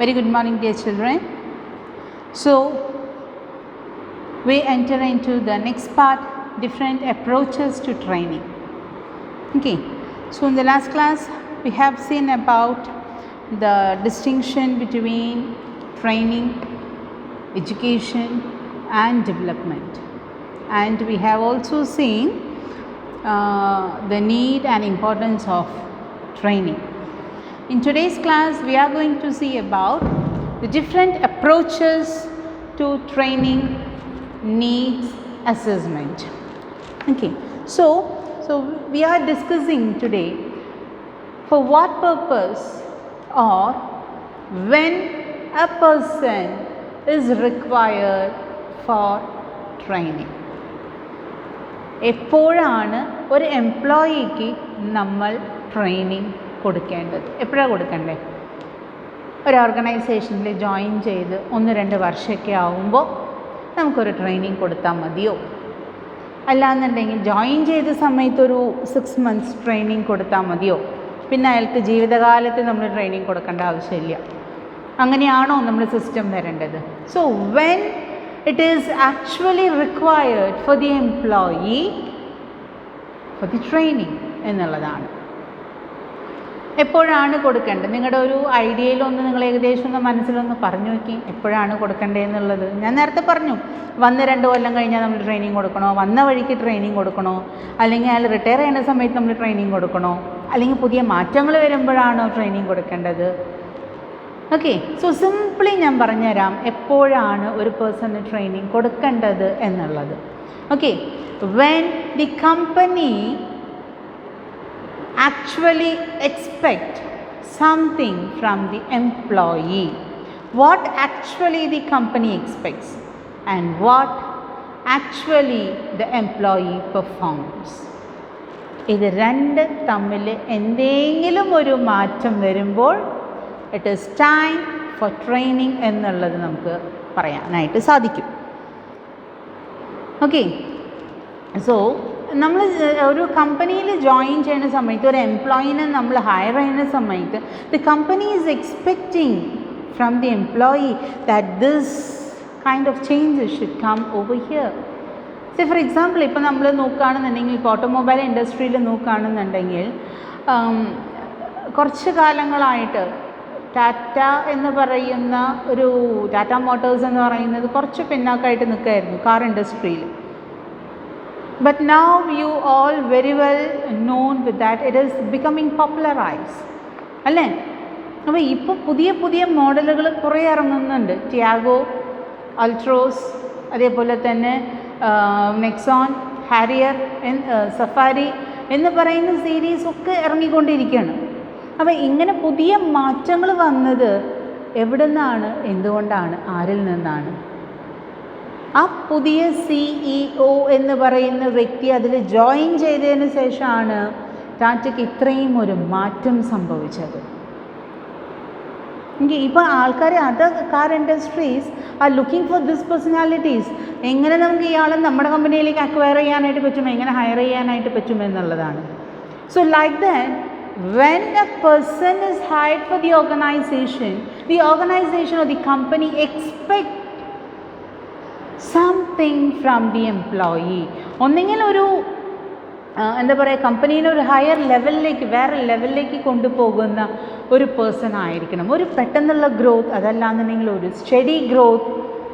Very good morning, dear children. So, we enter into the next part, different approaches to training. Okay, so in the last class, we have seen about the distinction between training, education and development. And we have also seen the need and importance of training. In today's class, we are going to see about the different approaches to training needs assessment. Okay, so we are discussing today for what purpose or when a person is required for training. എപ്പോഴാണ് ഒരു എംപ്ലോയിക്ക് നമ്മൾ training കൊടുക്കേണ്ടത്? എപ്പോഴാണ് കൊടുക്കണ്ടേ? ഒരു ഓർഗനൈസേഷനിൽ join ചെയ്ത് 1-2 വർഷമൊക്കെ ആകുമ്പോൾ നമുക്കൊരു ട്രെയിനിങ് കൊടുത്താൽ മതിയോ? അല്ലാന്നുണ്ടെങ്കിൽ ജോയിൻ ചെയ്ത സമയത്തൊരു 6 months ട്രെയിനിങ് കൊടുത്താൽ മതിയോ? പിന്നെ അയാൾക്ക് ജീവിതകാലത്ത് നമ്മൾ ട്രെയിനിങ് കൊടുക്കേണ്ട ആവശ്യമില്ല. അങ്ങനെയാണോ നമ്മൾ സിസ്റ്റം വരേണ്ടത്? So when it is actually required for the employee for the training എന്നുള്ളതാണ്. എപ്പോഴാണ് കൊടുക്കേണ്ടത്? നിങ്ങളുടെ ഒരു ഐഡിയയിലൊന്ന് നിങ്ങൾ ഏകദേശം ഒന്ന് മനസ്സിലൊന്ന് പറഞ്ഞു നോക്കി, എപ്പോഴാണ് കൊടുക്കേണ്ടതെന്നുള്ളത്. ഞാൻ നേരത്തെ പറഞ്ഞു, 1-2 കൊല്ലം കഴിഞ്ഞാൽ നമ്മൾ ട്രെയിനിങ് കൊടുക്കണോ, വന്ന വഴിക്ക് ട്രെയിനിങ് കൊടുക്കണോ, അല്ലെങ്കിൽ അയാൾ റിട്ടയർ ചെയ്യുന്ന സമയത്ത് നമ്മൾ ട്രെയിനിങ് കൊടുക്കണോ, അല്ലെങ്കിൽ പുതിയ മാറ്റങ്ങൾ വരുമ്പോഴാണോ ട്രെയിനിങ് കൊടുക്കേണ്ടത്? ഓക്കെ, സോ സിംപ്ലി ഞാൻ പറഞ്ഞുതരാം എപ്പോഴാണ് ഒരു പേഴ്സണ് ട്രെയിനിങ് കൊടുക്കേണ്ടത് എന്നുള്ളത്. Okay, when the company actually expect something from the employee. What actually the company expects and what actually the employee performs. ഇത് രണ്ട് തമ്മിൽ എന്തെങ്കിലും ഒരു മാറ്റം വരുമ്പോൾ it is time for training എന്നുള്ളത് നമുക്ക് പറയാനായിട്ട് സാധിക്കും. ഓക്കെ, സോ നമ്മൾ ഒരു കമ്പനിയിൽ ജോയിൻ ചെയ്യുന്ന സമയത്ത് ഒരു എംപ്ലോയിനെ നമ്മൾ ഹയർ ചെയ്യുന്ന സമയത്ത് the company is expecting from the employee that this kind of changes should come over here. Say for example, ഇപ്പോൾ നമ്മൾ നോക്കുകയാണെന്നുണ്ടെങ്കിൽ ഇപ്പോൾ ഓട്ടോമൊബൈൽ ഇൻഡസ്ട്രിയിൽ നോക്കുകയാണെന്നുണ്ടെങ്കിൽ കുറച്ച് കാലങ്ങളായിട്ട് ടാറ്റ എന്ന് പറയുന്ന ഒരു ടാറ്റ മോട്ടോഴ്സ് എന്ന് പറയുന്നത് കുറച്ച് പിന്നാക്കായിട്ട് നിൽക്കുകയായിരുന്നു കാർ ഇൻഡസ്ട്രിയിൽ. But now you all very well known with that it is becoming popularized. അല്ലേ? അപ്പോൾ ഇപ്പോൾ പുതിയ പുതിയ മോഡലുകൾ കുറേ ഇറങ്ങുന്നുണ്ട്. ടിയാഗോ, അൾട്രോസ്, അതേപോലെ തന്നെ നെക്സോൺ, ഹാരിയർ, സഫാരി എന്ന് പറയുന്ന സീരീസ് ഒക്കെ ഇറങ്ങിക്കൊണ്ടിരിക്കുകയാണ്. അപ്പോൾ ഇങ്ങനെ പുതിയ മാറ്റങ്ങൾ വന്നത് എവിടെ നിന്നാണ്, എന്തുകൊണ്ടാണ്, ആരിൽ നിന്നാണ്? ആ പുതിയ CEO എന്ന് പറയുന്ന വ്യക്തി അതിൽ ജോയിൻ ചെയ്തതിന് ശേഷമാണ് ടാറ്റയ്ക്ക് ഇത്രയും ഒരു മാറ്റം സംഭവിച്ചത്. ഇപ്പോൾ ആൾക്കാർ other car industries are looking for this personalities. എങ്ങനെ നമുക്ക് ഇയാളെ നമ്മുടെ കമ്പനിയിലേക്ക് അക്വയർ ചെയ്യാനായിട്ട് പറ്റും, എങ്ങനെ ഹയർ ചെയ്യാനായിട്ട് പറ്റും എന്നുള്ളതാണ്. So like that when a person is hired for the organization or the company expect something from the employee. ഒന്നെങ്കിൽ ഒരു എന്താ പറയുക, കമ്പനീനെ ഒരു ഹയർ ലെവലിലേക്ക്, വേറെ ലെവലിലേക്ക് കൊണ്ടുപോകുന്ന ഒരു പേഴ്സൺ ആയിരിക്കണം. ഒരു പെട്ടെന്നുള്ള ഗ്രോത്ത്, അതല്ലാന്നുണ്ടെങ്കിൽ ഒരു സ്റ്റഡി ഗ്രോത്ത്,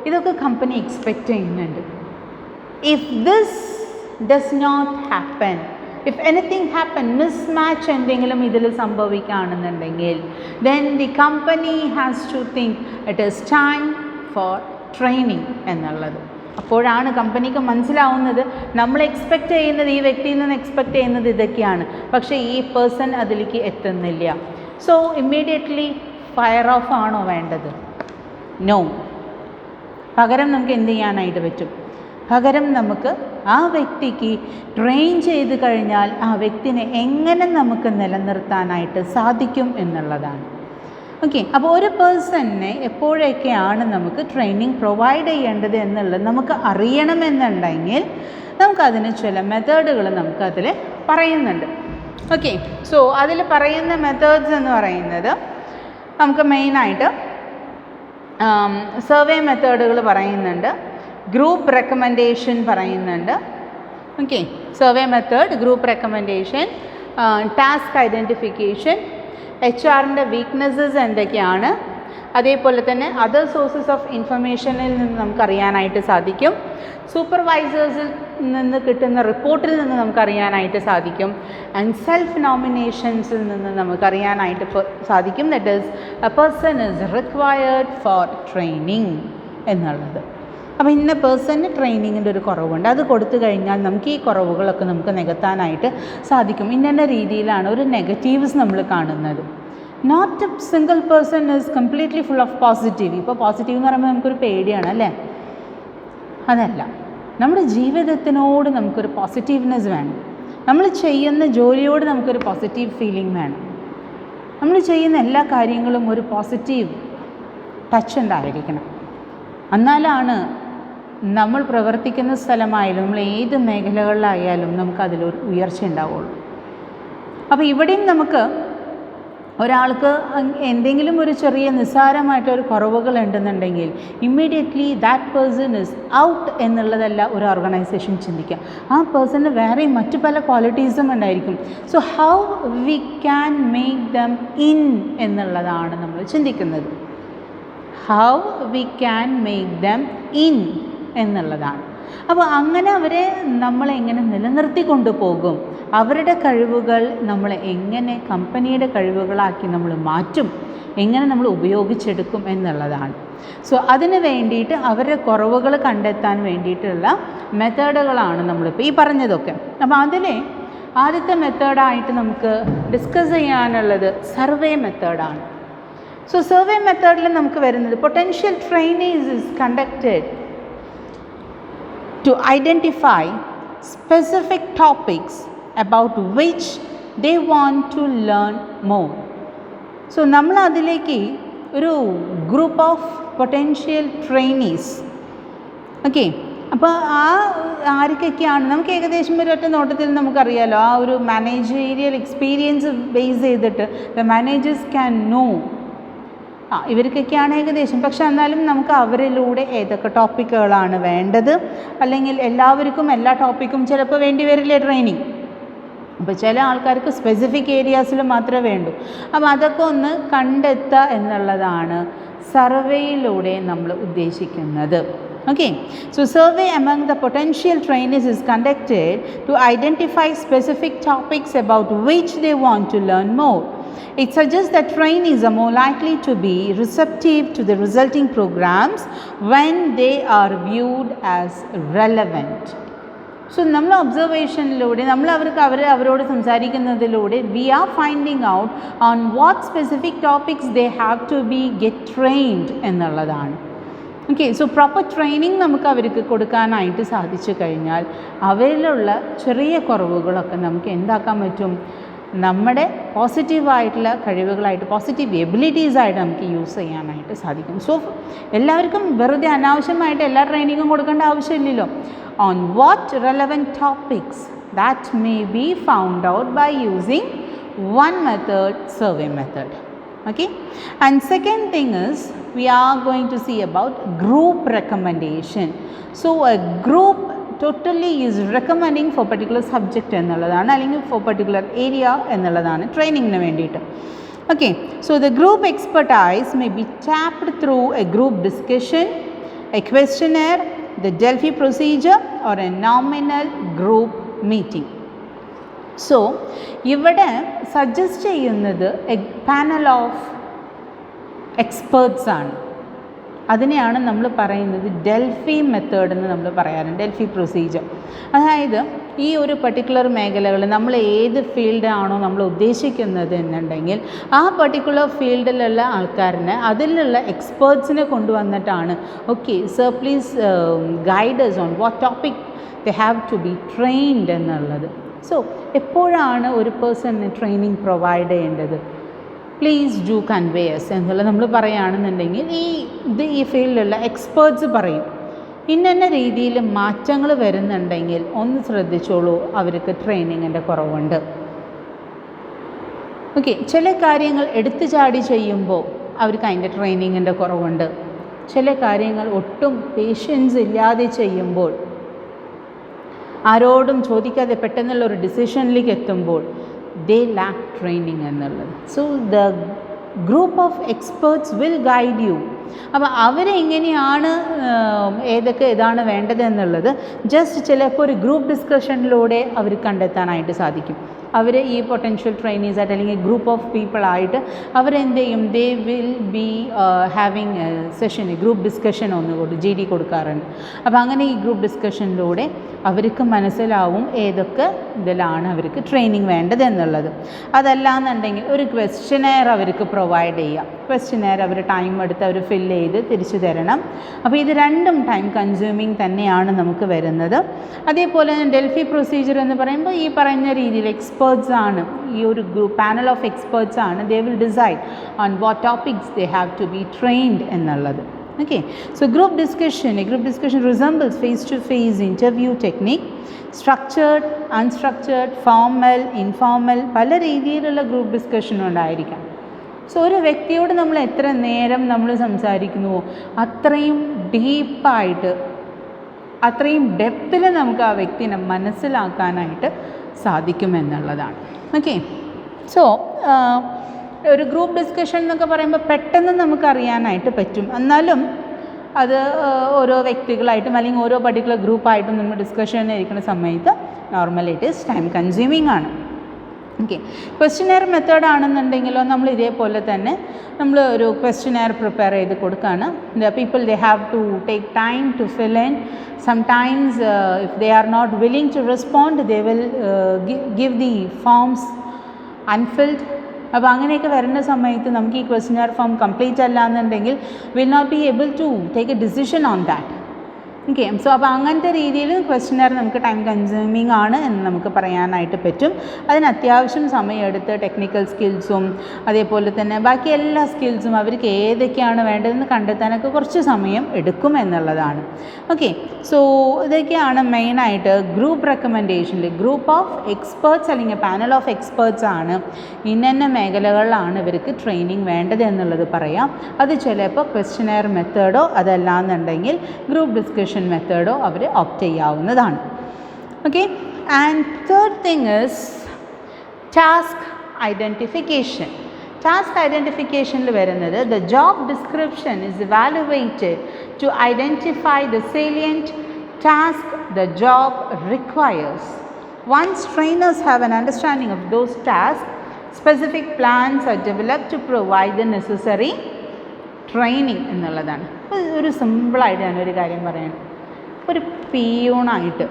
ഇതൊക്കെ കമ്പനി എക്സ്പെക്റ്റ് ചെയ്യുന്നുണ്ട്. If this does not happen, if anything happen, mismatch എന്തെങ്കിലും ഇതിൽ സംഭവിക്കുകയാണെന്നുണ്ടെങ്കിൽ then the company has to think it is time for training എന്നുള്ളത്. അപ്പോഴാണ് കമ്പനിക്ക് മനസ്സിലാവുന്നത് നമ്മൾ എക്സ്പെക്റ്റ് ചെയ്യുന്നത്, ഈ വ്യക്തിയിൽ നിന്ന് എക്സ്പെക്റ്റ് ചെയ്യുന്നത് ഇതൊക്കെയാണ്, പക്ഷേ ഈ പേഴ്സൺ അതിലേക്ക് എത്തുന്നില്ല. സോ ഇമ്മീഡിയറ്റ്ലി ഫയർ ഓഫ് ആണോ വേണ്ടത്? നോ. പകരം നമുക്ക് എന്ത് ചെയ്യാനായിട്ട് പറ്റും? പകരം നമുക്ക് ആ വ്യക്തിക്ക് ട്രെയിൻ ചെയ്ത് കഴിഞ്ഞാൽ ആ വ്യക്തിനെ എങ്ങനെ നമുക്ക് നിലനിർത്താനായിട്ട് സാധിക്കും എന്നുള്ളതാണ്. ഓക്കെ, അപ്പോൾ ഒരു പേഴ്സണിനെ എപ്പോഴൊക്കെയാണ് നമുക്ക് ട്രെയിനിങ് പ്രൊവൈഡ് ചെയ്യേണ്ടത് എന്നുള്ളത് നമുക്ക് അറിയണമെന്നുണ്ടെങ്കിൽ നമുക്കതിന് ചില മെത്തേഡുകൾ നമുക്കതിൽ പറയുന്നുണ്ട്. ഓക്കെ, സോ അതിൽ പറയുന്ന മെത്തേഡ്സ് എന്ന് പറയുന്നത് നമുക്ക് മെയിനായിട്ട് സർവേ മെത്തേഡുകൾ പറയുന്നുണ്ട്, ഗ്രൂപ്പ് റെക്കമെൻഡേഷൻ പറയുന്നുണ്ട്. Okay, survey method, group recommendation, task identification, HR-ൻ്റെ വീക്ക്നെസ്സസ് എന്തൊക്കെയാണ്, അതേപോലെ തന്നെ അതർ സോഴ്സസ് ഓഫ് ഇൻഫർമേഷനിൽ നിന്ന് നമുക്കറിയാനായിട്ട് സാധിക്കും, സൂപ്പർവൈസേഴ്സിൽ നിന്ന് കിട്ടുന്ന റിപ്പോർട്ടിൽ നിന്ന് നമുക്കറിയാനായിട്ട് സാധിക്കും, ആൻഡ് സെൽഫ് നോമിനേഷൻസിൽ നിന്ന് നമുക്കറിയാനായിട്ട് സാധിക്കും. That is A person is required for training എന്നുള്ളത്. അപ്പോൾ ഇന്ന പേഴ്സണിന് ട്രെയിനിങ്ങിൻ്റെ ഒരു കുറവുണ്ട്, അത് കൊടുത്തു കഴിഞ്ഞാൽ നമുക്ക് ഈ കുറവുകളൊക്കെ നമുക്ക് നികത്താനായിട്ട് സാധിക്കും. ഇന്ന രീതിയിലാണ് ഒരു നെഗറ്റീവ്സ് നമ്മൾ കാണുന്നത്. Not a single person is completely full of positive. ഇപ്പോൾ പോസിറ്റീവ് എന്ന് പറയുമ്പോൾ നമുക്കൊരു പേടിയാണ് അല്ലേ? അതല്ല, നമ്മുടെ ജീവിതത്തിനോട് നമുക്കൊരു പോസിറ്റീവ്നെസ് വേണം, നമ്മൾ ചെയ്യുന്ന ജോലിയോട് നമുക്കൊരു പോസിറ്റീവ് ഫീലിംഗ് വേണം, നമ്മൾ ചെയ്യുന്ന എല്ലാ കാര്യങ്ങളും ഒരു പോസിറ്റീവ് ടച്ച് ഉണ്ടായിരിക്കണം. എന്നാലാണ് നമ്മൾ പ്രവർത്തിക്കുന്ന സ്ഥലമായാലും നമ്മൾ ഏത് മേഖലകളിലായാലും നമുക്കതിലൊരു ഉയർച്ച ഉണ്ടാവുള്ളൂ. അപ്പോൾ ഇവിടെയും നമുക്ക് ഒരാൾക്ക് എന്തെങ്കിലും ഒരു ചെറിയ നിസ്സാരമായിട്ടൊരു കുറവുകൾ ഉണ്ടെന്നുണ്ടെങ്കിൽ immediately that person is out എന്നുള്ളതല്ല ഒരു ഓർഗനൈസേഷൻ ചിന്തിക്കുക. ആ പേഴ്സണിന് വേറെ മറ്റു പല ക്വാളിറ്റീസും ഉണ്ടായിരിക്കും. So how we can make them in എന്നുള്ളതാണ് നമ്മൾ ചിന്തിക്കുന്നത്. How we can make them in എന്നുള്ളതാണ്. അപ്പോൾ അങ്ങനെ അവരെ നമ്മളെങ്ങനെ നിലനിർത്തിക്കൊണ്ടു പോകും, അവരുടെ കഴിവുകൾ നമ്മൾ എങ്ങനെ കമ്പനിയുടെ കഴിവുകളാക്കി നമ്മൾ മാറ്റും, എങ്ങനെ നമ്മൾ ഉപയോഗിച്ചെടുക്കും എന്നുള്ളതാണ്. സോ അതിന് വേണ്ടിയിട്ട് അവരുടെ കുറവുകൾ കണ്ടെത്താൻ വേണ്ടിയിട്ടുള്ള മെത്തേഡുകളാണ് നമ്മളിപ്പോൾ ഈ പറഞ്ഞതൊക്കെ. അപ്പോൾ അതിലെ ആദ്യത്തെ മെത്തേഡായിട്ട് നമുക്ക് ഡിസ്കസ് ചെയ്യാനുള്ളത് സർവേ മെത്തേഡാണ്. സോ സർവേ മെത്തേഡിൽ നമുക്ക് വരുന്നത് potential trainees is conducted to identify specific topics about which they want to learn more. So നമ്മൾ അതിലേക്ക് ഒരു group of potential trainees, okay, അപ്പോൾ ആർക്കൊക്കെയാണ് നമുക്ക് ഏകദേശം ഒരു ഒറ്റ നോട്ടത്തിൽ നമുക്കറിയാലോ, ആ ഒരു മാനേജീരിയൽ എക്സ്പീരിയൻസ് ബേസ് ചെയ്തിട്ട് ദ മാനേജേഴ്സ് ക്യാൻ നോ ഇവർക്കൊക്കെയാണ് ഏകദേശം. പക്ഷെ എന്നാലും നമുക്ക് അവരിലൂടെ ഏതൊക്കെ ടോപ്പിക്കുകളാണ് വേണ്ടത്, അല്ലെങ്കിൽ എല്ലാവർക്കും എല്ലാ ടോപ്പിക്കും ചിലപ്പോൾ വേണ്ടി വരില്ലേ ട്രെയിനിങ്. അപ്പോൾ ചില ആൾക്കാർക്ക് സ്പെസിഫിക് ഏരിയാസിൽ മാത്രമേ വേണ്ടൂ. അപ്പോൾ അതൊക്കെ ഒന്ന് കണ്ടെത്തുക എന്നുള്ളതാണ് സർവേയിലൂടെ നമ്മൾ ഉദ്ദേശിക്കുന്നത്. Okay, so survey among the potential trainees is conducted to identify specific topics about which they want to learn more. It suggests that trainees are more likely to be receptive to the resulting programs when they are viewed as relevant. So നമ്മൾ ഒബ്സർവേഷനിലൂടെ നമ്മൾ അവരോട് സംസാരിക്കുന്നതിലൂടെ we are finding out on what specific topics they have to be get trained എന്നുള്ളതാണ്. Okay, so proper training നമുക്ക് അവർക്ക് കൊടുക്കാനായിട്ട് സാധിച്ചു കഴിഞ്ഞാൽ അവരിലുള്ള ചെറിയ കുറവുകളൊക്കെ നമുക്ക് എന്താക്കാൻ പറ്റും, നമ്മുടെ പോസിറ്റീവായിട്ടുള്ള കഴിവുകളായിട്ട്, പോസിറ്റീവ് എബിലിറ്റീസായിട്ട് നമുക്ക് യൂസ് ചെയ്യാനായിട്ട് സാധിക്കും. സോ എല്ലാവർക്കും വെറുതെ അനാവശ്യമായിട്ട് എല്ലാ ട്രെയിനിങ്ങും കൊടുക്കേണ്ട ആവശ്യമില്ലല്ലോ. On what relevant topics that may be found out by using one method, survey method. Okay, and second thing is we are going to see about group recommendation. So a group totally is recommending for particular subject എന്നുള്ളതാണ്, അല്ലെങ്കിൽ for particular area എന്നുള്ളതാണ് ട്രെയിനിങ്ങിന് വേണ്ടിയിട്ട്. Okay, so the group expertise may be tapped through a group discussion, a questionnaire, the Delphi procedure or a nominal group meeting. So ഇവിടെ suggest ചെയ്യുന്നത് A panel of experts ആണ്. അതിനെയാണ് നമ്മൾ പറയുന്നത് Delphi method എന്ന് നമ്മൾ പറയാറുണ്ട്, ഡെൽഫി പ്രൊസീജിയർ. അതായത് ഈ ഒരു പർട്ടിക്കുലർ മേഖലകൾ നമ്മൾ ഏത് ഫീൽഡാണോ നമ്മൾ ഉദ്ദേശിക്കുന്നത് എന്നുണ്ടെങ്കിൽ ആ പർട്ടിക്കുലർ ഫീൽഡിലുള്ള ആൾക്കാരിനെ, അതിലുള്ള എക്സ്പേർട്സിനെ കൊണ്ടുവന്നിട്ടാണ് okay sir please guiders on what topic they have to be trained എന്നുള്ളത്. സോ എപ്പോഴാണ് ഒരു പേഴ്സണിന് ട്രെയിനിങ് പ്രൊവൈഡ് ചെയ്യേണ്ടത്, പ്ലീസ് ഡു കൺവേയസ് എന്നുള്ളത് നമ്മൾ പറയുകയാണെന്നുണ്ടെങ്കിൽ ഈ ഫീൽഡിലുള്ള എക്സ്പേർട്സ് പറയും ഇന്ന രീതിയിൽ മാറ്റങ്ങൾ വരുന്നുണ്ടെങ്കിൽ ഒന്ന് ശ്രദ്ധിച്ചോളൂ, അവർക്ക് ട്രെയിനിങ്ങിൻ്റെ കുറവുണ്ട്. ഓക്കെ, ചില കാര്യങ്ങൾ എടുത്തു ചാടി ചെയ്യുമ്പോൾ അവർക്ക് അതിൻ്റെ ട്രെയിനിങ്ങിൻ്റെ കുറവുണ്ട്. ചില കാര്യങ്ങൾ ഒട്ടും പേഷ്യൻസ് ഇല്ലാതെ ചെയ്യുമ്പോൾ, ആരോടും ചോദിക്കാതെ പെട്ടെന്നുള്ള ഒരു ഡിസിഷനിലേക്ക് എത്തുമ്പോൾ they lack training എന്നുള്ളത്. So the group of experts will guide you. അപ്പോൾ അവരെങ്ങനെയാണ് ഇതാണ് വേണ്ടത് എന്നുള്ളത് ജസ്റ്റ് ചിലപ്പോൾ ഒരു ഗ്രൂപ്പ് ഡിസ്കഷനിലൂടെ അവർ കണ്ടെത്താനായിട്ട് സാധിക്കും. അവർ ഈ പൊട്ടൻഷ്യൽ ട്രെയിനീസ് ആയിട്ട് അല്ലെങ്കിൽ ഗ്രൂപ്പ് ഓഫ് പീപ്പിളായിട്ട് അവരെന്ത് ചെയ്യും, they will be having session, group discussion ഒന്നുകൂടി GD കൊടുക്കാറുണ്ട്. അപ്പോൾ അങ്ങനെ ഈ ഗ്രൂപ്പ് ഡിസ്കഷനിലൂടെ അവർക്ക് മനസ്സിലാവും ഏതൊക്കെ ഇതിലാണ് അവർക്ക് ട്രെയിനിങ് വേണ്ടത് എന്നുള്ളത്. അതല്ലാന്നുണ്ടെങ്കിൽ ഒരു ക്വസ്റ്റ്യനെയർ അവർക്ക് പ്രൊവൈഡ് ചെയ്യാം. ക്വസ്റ്റ്യനെയർ അവർ ടൈം എടുത്ത് അവർ ഫില്ല് ചെയ്ത് തിരിച്ചു തരണം. അപ്പോൾ ഇത് രണ്ടും ടൈം കൺസ്യൂമിങ് തന്നെയാണ് നമുക്ക് വരുന്നത്. അതേപോലെ ഡെൽഫി പ്രൊസീജിയർ എന്ന് പറയുമ്പോൾ ഈ പറയുന്ന രീതിയിൽ എക്സ്പേർട്സ് ആണ്, ഈ ഒരു ഗ്രൂപ്പ് പാനൽ ഓഫ് എക്സ്പേർട്സ് ആണ്. They will decide on what topics they have to be trained എന്നുള്ളത്. Okay, so group discussion resembles face-to-face interview technique. Structured, unstructured, formal, informal, പല രീതിയിലുള്ള ഗ്രൂപ്പ് ഡിസ്കഷൻ ഉണ്ടായിരിക്കാം. സോ ഒരു വ്യക്തിയോട് നമ്മൾ എത്ര നേരം നമ്മൾ സംസാരിക്കുന്നുവോ അത്രയും ഡീപ്പായിട്ട്, അത്രയും ഡെപ്തിൽ നമുക്ക് ആ വ്യക്തിനെ മനസ്സിലാക്കാനായിട്ട് സാധിക്കുമെന്നുള്ളതാണ്. ഓക്കെ, സോ ഒരു ഗ്രൂപ്പ് ഡിസ്കഷൻ എന്നൊക്കെ പറയുമ്പോൾ പെട്ടെന്ന് നമുക്കറിയാനായിട്ട് പറ്റും. എന്നാലും അത് ഓരോ വ്യക്തികളായിട്ടും അല്ലെങ്കിൽ ഓരോ പർട്ടിക്കുലർ ഗ്രൂപ്പായിട്ടും നമ്മൾ ഡിസ്കഷൻ ഇരിക്കുന്ന സമയത്ത് normally it is time consuming ആണ്. ഓക്കെ, ക്വസ്റ്റ്യനെയർ മെത്തേഡ് ആണെന്നുണ്ടെങ്കിലോ നമ്മൾ ഇതേപോലെ തന്നെ നമ്മൾ ഒരു ക്വസ്റ്റ്യനെയർ പ്രിപ്പയർ ചെയ്ത് കൊടുക്കുകയാണ്. The people they have to take time to fill in. Sometimes if they are not willing to respond they will give the forms unfilled. അപ്പോൾ അങ്ങനെയൊക്കെ വരുന്ന സമയത്ത് നമുക്ക് ഈ ക്വസ്റ്റ്യനെയർ ഫോം കംപ്ലീറ്റ് അല്ല എന്നുണ്ടെങ്കിൽ will not be able to take a decision on that. Okay, so അപ്പോൾ അങ്ങനത്തെ രീതിയിൽ ക്വസ്റ്റ്യനെയർ നമുക്ക് ടൈം കൺസ്യൂമിങ് ആണ് എന്ന് നമുക്ക് പറയാനായിട്ട് പറ്റും. അതിന് അത്യാവശ്യം സമയമെടുത്ത് ടെക്നിക്കൽ സ്കിൽസും അതേപോലെ തന്നെ ബാക്കി എല്ലാ സ്കിൽസും അവർക്ക് ഏതൊക്കെയാണ് വേണ്ടതെന്ന് കണ്ടെത്താനൊക്കെ കുറച്ച് സമയം എടുക്കും എന്നുള്ളതാണ്. ഓക്കെ, സോ ഇതൊക്കെയാണ് മെയിനായിട്ട് ഗ്രൂപ്പ് റെക്കമെൻഡേഷനിൽ ഗ്രൂപ്പ് ഓഫ് എക്സ്പേർട്സ് അല്ലെങ്കിൽ പാനൽ ഓഫ് എക്സ്പേർട്സ് ആണ് ഇന്ന മേഖലകളിലാണ് ഇവർക്ക് ട്രെയിനിങ് വേണ്ടത് എന്നുള്ളത് പറയാം. അത് ചിലപ്പോൾ ക്വസ്റ്റ്യനെയർ മെത്തേഡോ അതല്ലാന്നുണ്ടെങ്കിൽ ഗ്രൂപ്പ് ഡിസ്കഷൻ മെത്തേഡോ അവർ ഓപ്റ്റ് ചെയ്യാവുന്നതാണ്. Okay, and third thing is task identification. Task ഐഡൻറ്റിഫിക്കേഷനിൽ വരുന്നത് the job description is evaluated to identify the salient task the job requires. Once trainers have an understanding of those tasks, specific plans are developed to provide the necessary training എന്നുള്ളതാണ്. ഒരു സിമ്പിളായിട്ട് ഞാനൊരു കാര്യം പറയണം. ഒരു പിയൂണായിട്ട്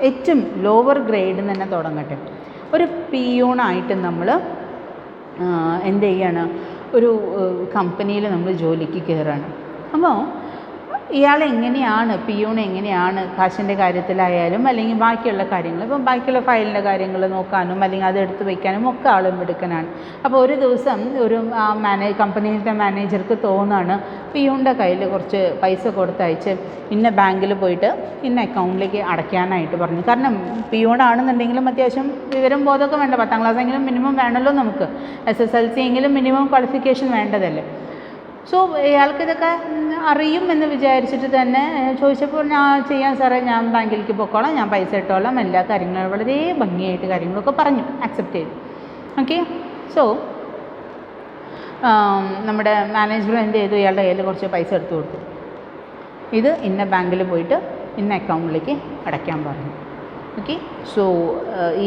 ഏറ്റവും ലോവർ ഗ്രേഡിൽ തന്നെ തുടങ്ങട്ടെ. ഒരു പിയൂണായിട്ട് നമ്മൾ എന്ത് ചെയ്യാണ്, ഒരു കമ്പനിയിൽ നമ്മൾ ജോലിക്ക് കയറുകയാണ്. അപ്പോൾ ഇയാൾ എങ്ങനെയാണ്, പിയൂൺ എങ്ങനെയാണ് കാശിൻ്റെ കാര്യത്തിലായാലും അല്ലെങ്കിൽ ബാക്കിയുള്ള കാര്യങ്ങൾ, ഇപ്പം ബാക്കിയുള്ള ഫയലിൻ്റെ കാര്യങ്ങൾ നോക്കാനും അല്ലെങ്കിൽ അത് എടുത്ത് വയ്ക്കാനും ഒക്കെ ആളും എടുക്കാനാണ്. അപ്പോൾ ഒരു ദിവസം ഒരു കമ്പനിയിലത്തെ മാനേജർക്ക് തോന്നാണ് പിയൂണിൻ്റെ കയ്യിൽ കുറച്ച് പൈസ കൊടുത്തയച്ച് ഇന്ന ബാങ്കിൽ പോയിട്ട് ഇന്ന അക്കൗണ്ടിലേക്ക് അടയ്ക്കാനായിട്ട് പറഞ്ഞു. കാരണം പിയൂണാണെന്നുണ്ടെങ്കിലും അത്യാവശ്യം വിവരം ബോധമൊക്കെ വേണ്ട, 10ാം ക്ലാസ്സെങ്കിലും മിനിമം വേണമല്ലോ, നമുക്ക് SSLC എങ്കിലും മിനിമം ക്വാളിഫിക്കേഷൻ വേണ്ടതല്ലേ. സോ ഇയാൾക്കിതൊക്കെ അറിയും എന്ന് വിചാരിച്ചിട്ട് തന്നെ ചോദിച്ചപ്പോൾ ഞാൻ ചെയ്യാം സാറേ, ഞാൻ ബാങ്കിലേക്ക് പൊക്കോളാം, ഞാൻ പൈസ ഇട്ടോളാം, എല്ലാ കാര്യങ്ങളും വളരെ ഭംഗിയായിട്ട് കാര്യങ്ങളൊക്കെ പറഞ്ഞു അക്സെപ്റ്റ് ചെയ്തു. ഓക്കെ, സോ നമ്മുടെ മാനേജർ എന്ത് ചെയ്തു, ഇയാളുടെ കയ്യിൽ കുറച്ച് പൈസ എടുത്തു കൊടുത്തു. ഇത് ഇന്ന ബാങ്കിൽ പോയിട്ട് ഇന്ന അക്കൗണ്ടിലേക്ക് അടയ്ക്കാൻ പറഞ്ഞു. ഓക്കെ, സോ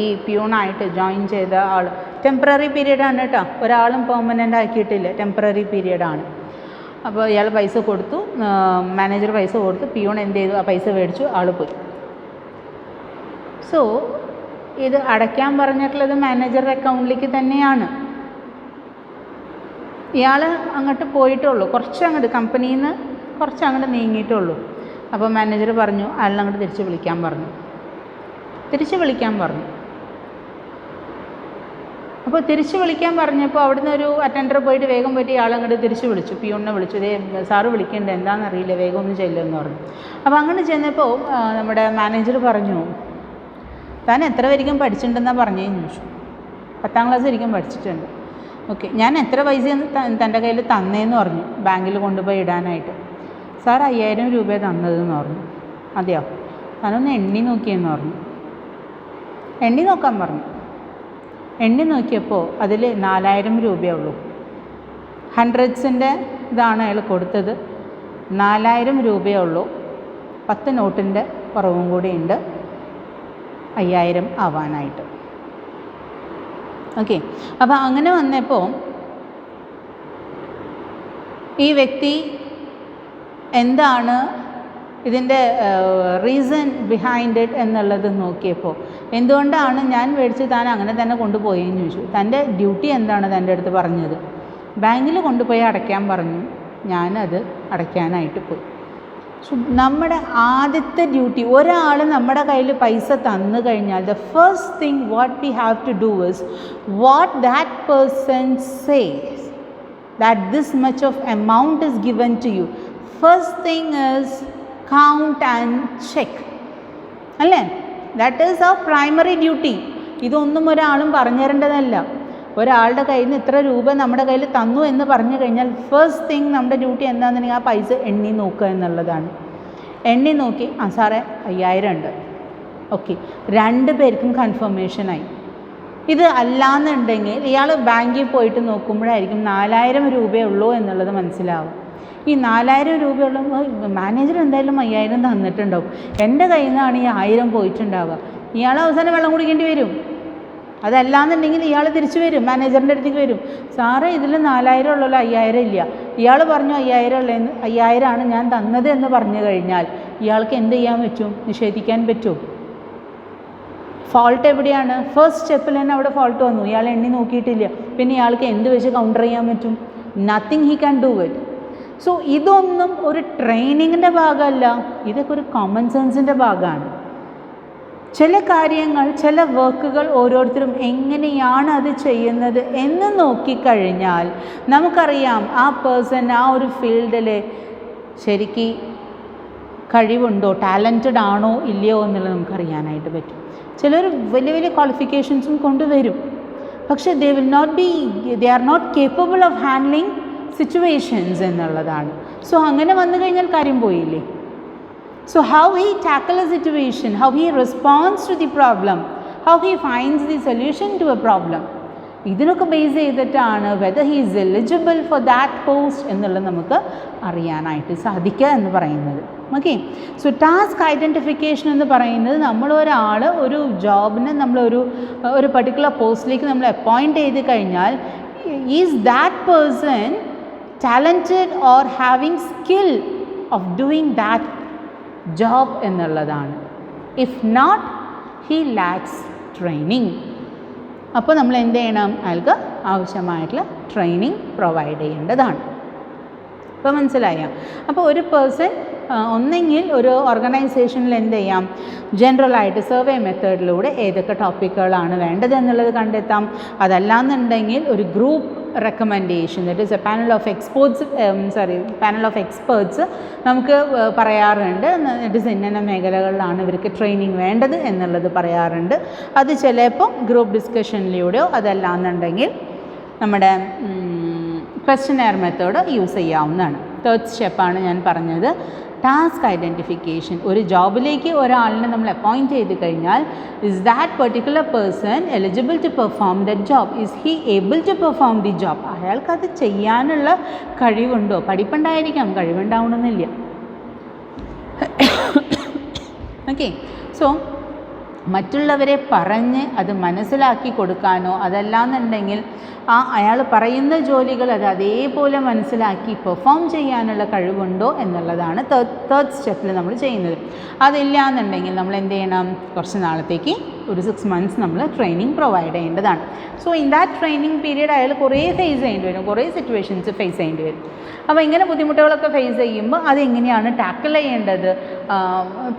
ഈ പ്യൂണായിട്ട് ജോയിൻ ചെയ്ത ആൾ ടെമ്പററി പീരീഡാണ് കേട്ടോ, ഒരാളും പെർമനൻ്റ് ആക്കിയിട്ടില്ല, ടെമ്പററി പീരീഡാണ്. അപ്പോൾ ഇയാൾ പൈസ കൊടുത്തു, മാനേജർ പൈസ കൊടുത്തു, പിയൂൺ എന്ത് ചെയ്തു, ആ പൈസ മേടിച്ചു, ആൾ പോയി. സോ ഇത് അടയ്ക്കാൻ പറഞ്ഞിട്ടുള്ളത് മാനേജറുടെ അക്കൗണ്ടിലേക്ക് തന്നെയാണ്. ഇയാൾ അങ്ങോട്ട് പോയിട്ടുള്ളൂ, കുറച്ചങ്ങോട്ട് കമ്പനിയിൽ നിന്ന് കുറച്ചങ്ങോട്ട് നീങ്ങിയിട്ടുള്ളൂ. അപ്പോൾ മാനേജർ പറഞ്ഞു അയാളങ്ങോട്ട് തിരിച്ച് വിളിക്കാൻ പറഞ്ഞു. അപ്പോൾ തിരിച്ച് വിളിക്കാൻ പറഞ്ഞപ്പോൾ അവിടുന്ന് ഒരു അറ്റൻഡർ പോയിട്ട് വേഗം പോയിട്ട് ഇയാളങ്ങോട്ട് തിരിച്ച് വിളിച്ചു, പിയൂണിനെ വിളിച്ചു. ഇതേ സാറ് വിളിക്കേണ്ടത് എന്താണെന്നറിയില്ല, വേഗം ഒന്ന് ചെല്ലുമെന്ന് പറഞ്ഞു. അപ്പോൾ അങ്ങനെ ചെന്നപ്പോൾ നമ്മുടെ മാനേജർ പറഞ്ഞു, താൻ എത്ര വരെയും പഠിച്ചിട്ടുണ്ടെന്നാണ് പറഞ്ഞതെന്ന് ചോദിച്ചു. 10ാം ക്ലാസ് വരെയും പഠിച്ചിട്ടുണ്ട്. ഓക്കെ, ഞാൻ എത്ര പൈസ തൻ്റെ കയ്യിൽ തന്നേന്ന് പറഞ്ഞു ബാങ്കിൽ കൊണ്ടുപോയി ഇടാനായിട്ട്. സാർ 5000 രൂപ തന്നതെന്ന് പറഞ്ഞു. അതെയോ, താനൊന്ന് എണ്ണി നോക്കിയെന്ന് പറഞ്ഞു. എണ്ണി നോക്കാൻ പറഞ്ഞു. എണ്ണി നോക്കിയപ്പോൾ അതിൽ 4000 രൂപയേ ഉള്ളൂ. ഹൺഡ്രഡ്സിൻ്റെ ഇതാണ് അയാൾ കൊടുത്തത്. 4000 രൂപയേ ഉള്ളൂ. 10 നോട്ടിൻ്റെ കുറവും കൂടി ഉണ്ട് 5000 ആവാനായിട്ട്. ഓക്കെ, അപ്പോൾ അങ്ങനെ വന്നപ്പോൾ ഈ വ്യക്തി എന്താണ് ഇതിൻ്റെ റീസൺ ബിഹൈൻഡ് ഇറ്റ് എന്നുള്ളത് നോക്കിയപ്പോൾ, എന്തുകൊണ്ടാണ് ഞാൻ മേടിച്ച് താൻ അങ്ങനെ തന്നെ കൊണ്ടുപോയെന്ന് ചോദിച്ചു. തൻ്റെ ഡ്യൂട്ടി എന്താണ് തൻ്റെ അടുത്ത് പറഞ്ഞത്? ബാങ്കിൽ കൊണ്ടുപോയി അടയ്ക്കാൻ പറഞ്ഞു. ഞാനത് അടയ്ക്കാനായിട്ട് പോയി. നമ്മുടെ ആദ്യത്തെ ഡ്യൂട്ടി, ഒരാൾ നമ്മുടെ കയ്യിൽ പൈസ തന്നു കഴിഞ്ഞാൽ the first thing what we have to do is what that person says that this much of amount is given to you. First thing is count and check. അല്ലേ? That is our primary duty. ഇതൊന്നും ഒരാളും പറഞ്ഞു തരേണ്ടതല്ല. ഒരാളുടെ കയ്യിൽ നിന്ന് ഇത്ര രൂപ നമ്മുടെ കയ്യിൽ തന്നു എന്ന് പറഞ്ഞു കഴിഞ്ഞാൽ ഫസ്റ്റ് തിങ് നമ്മുടെ ഡ്യൂട്ടി എന്താണെന്നുണ്ടെങ്കിൽ ആ പൈസ എണ്ണി നോക്കുക എന്നുള്ളതാണ്. എണ്ണി നോക്കി, ആ സാറേ 5000 ഉണ്ട്. ഓക്കെ, 2 പേർക്കും കൺഫർമേഷനായി. ഇത് അല്ലാന്നുണ്ടെങ്കിൽ ഇയാൾ ബാങ്കിൽ പോയിട്ട് നോക്കുമ്പോഴായിരിക്കും 4000 രൂപയേ ഉള്ളൂ എന്നുള്ളത് മനസ്സിലാവും. ഈ 4000 രൂപയുള്ള മാനേജർ എന്തായാലും 5000 തന്നിട്ടുണ്ടാവും, എൻ്റെ കയ്യിൽ നിന്നാണ് ഈ 1000 പോയിട്ടുണ്ടാവുക. ഇയാൾ അവസാനം വെള്ളം കുടിക്കേണ്ടി വരും. അതല്ലാന്നുണ്ടെങ്കിൽ ഇയാൾ തിരിച്ചു വരും, മാനേജറിൻ്റെ അടുത്തേക്ക് വരും. സാറേ ഇതിൽ 4000 ഉള്ളല്ലോ, 5000 ഇല്ല. ഇയാൾ പറഞ്ഞു 5000 ഉള്ളതെന്ന്, 5000 ആണ് ഞാൻ തന്നത് എന്ന് പറഞ്ഞു കഴിഞ്ഞാൽ ഇയാൾക്ക് എന്ത് ചെയ്യാൻ പറ്റും? നിഷേധിക്കാൻ പറ്റുമോ? ഫോൾട്ട് എവിടെയാണ്? ഫസ്റ്റ് സ്റ്റെപ്പിൽ തന്നെ അവിടെ ഫോൾട്ട് വന്നു. ഇയാൾ എണ്ണി നോക്കിയിട്ടില്ല. പിന്നെ ഇയാൾക്ക് എന്ത് വെച്ച് കൗണ്ടർ ചെയ്യാൻ പറ്റും? Nothing he can do it. So ഇതൊന്നും ഒരു ട്രെയിനിങ്ങിൻ്റെ ഭാഗമല്ല, ഇതൊക്കെ ഒരു കോമൺ സെൻസിൻ്റെ ഭാഗമാണ്. ചില കാര്യങ്ങൾ, ചില വർക്കുകൾ ഓരോരുത്തരും എങ്ങനെയാണ് അത് ചെയ്യുന്നത് എന്ന് നോക്കിക്കഴിഞ്ഞാൽ നമുക്കറിയാം ആ പേഴ്സൺ ആ ഒരു ഫീൽഡിൽ ശരിക്ക് കഴിവുണ്ടോ, ടാലൻറ്റഡ് ആണോ ഇല്ലയോ എന്നുള്ളത് നമുക്കറിയാനായിട്ട് പറ്റും. ചിലർ വലിയ വലിയ ക്വാളിഫിക്കേഷൻസും കൊണ്ടുവരും, പക്ഷേ they are not capable of handling situations എന്നുള്ളതാണ്. സോ അങ്ങനെ വന്നു കഴിഞ്ഞാൽ കാര്യം പോയില്ലേ. So how he tackles a situation, how he responds to the problem, how he finds the solution to a problem, ഇതിനൊക്കെ ബേസ് ചെയ്തിട്ടാണ് whether he is eligible for that post എന്നുള്ളത് നമുക്ക് അറിയാനായിട്ട് സാധിക്കുക എന്ന് പറയുന്നത്. ഓക്കെ, സോ ടാസ്ക് ഐഡൻറ്റിഫിക്കേഷൻ എന്ന് പറയുന്നത് നമ്മളൊരാൾ ഒരു ജോബിന് ഒരു പർട്ടിക്കുലർ പോസ്റ്റിലേക്ക് നമ്മൾ അപ്പോയിൻറ്റ് ചെയ്ത് കഴിഞ്ഞാൽ is that person talented or having skill of doing that job എന്നുള്ളതാണ്. If not he lacks training. അപ്പോൾ നമ്മൾ എന്ത് ചെയ്യണം? അയാൾക്ക് ആവശ്യമായിട്ടുള്ള ട്രെയിനിങ് പ്രൊവൈഡ് ചെയ്യേണ്ടതാണ്. ഇപ്പോൾ മനസ്സിലായോ? അപ്പോൾ ഒരു പേഴ്സൺ ഒന്നെങ്കിൽ ഒരു ഓർഗനൈസേഷനിൽ എന്ത് ചെയ്യാം? ജനറലായിട്ട് സർവേ മെത്തേഡിലൂടെ ഏതൊക്കെ ടോപ്പിക്കുകളാണ് വേണ്ടത് എന്നുള്ളത് കണ്ടെത്താം. അതല്ലാന്നുണ്ടെങ്കിൽ ഒരു group recommendation, that is A panel of experts നമുക്ക് പറയാറുണ്ട്. ഇറ്റ് ഈസ് ഇന്ന മേഖലകളിലാണ് ഇവർക്ക് ട്രെയിനിങ് വേണ്ടത് എന്നുള്ളത് പറയാറുണ്ട്. അത് ചിലപ്പോൾ ഗ്രൂപ്പ് ഡിസ്കഷനിലൂടെയോ അതല്ലാന്നുണ്ടെങ്കിൽ നമ്മുടെ ക്വസ്റ്റ്യനെയർ മെത്തേഡ് യൂസ് ചെയ്യാവുന്നതാണ്. തേർഡ് സ്റ്റെപ്പാണ് ഞാൻ പറഞ്ഞത്, ടാസ്ക് ഐഡൻറ്റിഫിക്കേഷൻ. ഒരു ജോബിലേക്ക് ഒരാളിനെ നമ്മൾ അപ്പോയിൻറ്റ് ചെയ്ത് കഴിഞ്ഞാൽ is that particular person eligible to perform that job? Is he able to perform the job? അയാൾക്കത് ചെയ്യാനുള്ള കഴിവുണ്ടോ? പഠിപ്പുണ്ടായിരിക്കാം, കഴിവുണ്ടാവണമെന്നില്ല. ഓക്കെ, സോ മറ്റുള്ളവരെ പറഞ്ഞ് അത് മനസ്സിലാക്കി കൊടുക്കാനോ അതല്ലാന്നുണ്ടെങ്കിൽ അയാൾ പറയുന്ന ജോലികൾ അത് അതേപോലെ മനസ്സിലാക്കി പെർഫോം ചെയ്യാനുള്ള കഴിവുണ്ടോ എന്നുള്ളതാണ് തേർഡ് സ്റ്റെപ്പിൽ നമ്മൾ ചെയ്യുന്നത്. അതില്ല എന്നുണ്ടെങ്കിൽ നമ്മൾ എന്ത് ചെയ്യണം? കുറച്ച് നാളത്തേക്ക് ഒരു 6 months നമ്മൾ ട്രെയിനിങ് പ്രൊവൈഡ് ചെയ്യേണ്ടതാണ്. So in that training period അയാൾ കുറേ ഫേസ് ചെയ്യേണ്ടി വരും, കുറേ സിറ്റുവേഷൻസ് ഫേസ് ചെയ്യേണ്ടി വരും. അപ്പോൾ ഇങ്ങനെ ബുദ്ധിമുട്ടുകളൊക്കെ ഫേസ് ചെയ്യുമ്പോൾ അതെങ്ങനെയാണ് ടാക്കിൾ ചെയ്യേണ്ടത്?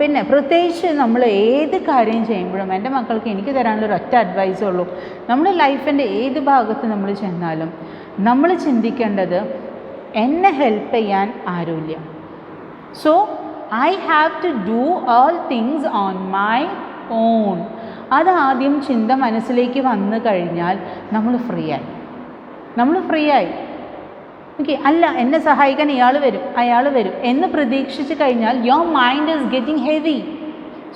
പിന്നെ പ്രത്യേകിച്ച് നമ്മൾ ഏത് കാര്യം ചെയ്യുമ്പോഴും എൻ്റെ മക്കൾക്ക് എനിക്ക് തരാനുള്ള ഒരൊറ്റ അഡ്വൈസേ ഉള്ളൂ. നമ്മുടെ ലൈഫിൻ്റെ ഏത് ഭാഗത്ത് നമ്മൾ ചെന്നാലും നമ്മൾ ചിന്തിക്കേണ്ടത് എന്നെ ഹെൽപ്പ് ചെയ്യാൻ ആരുമില്ല. So I have to do all things on my own. അതാദ്യം ചിന്ത മനസ്സിലേക്ക് വന്നു കഴിഞ്ഞാൽ നമ്മൾ ഫ്രീ ആയി. ഓക്കെ, അല്ല എന്നെ സഹായിക്കാൻ ഇയാൾ വരും അയാൾ വരും എന്ന് പ്രതീക്ഷിച്ച് കഴിഞ്ഞാൽ your mind is getting heavy.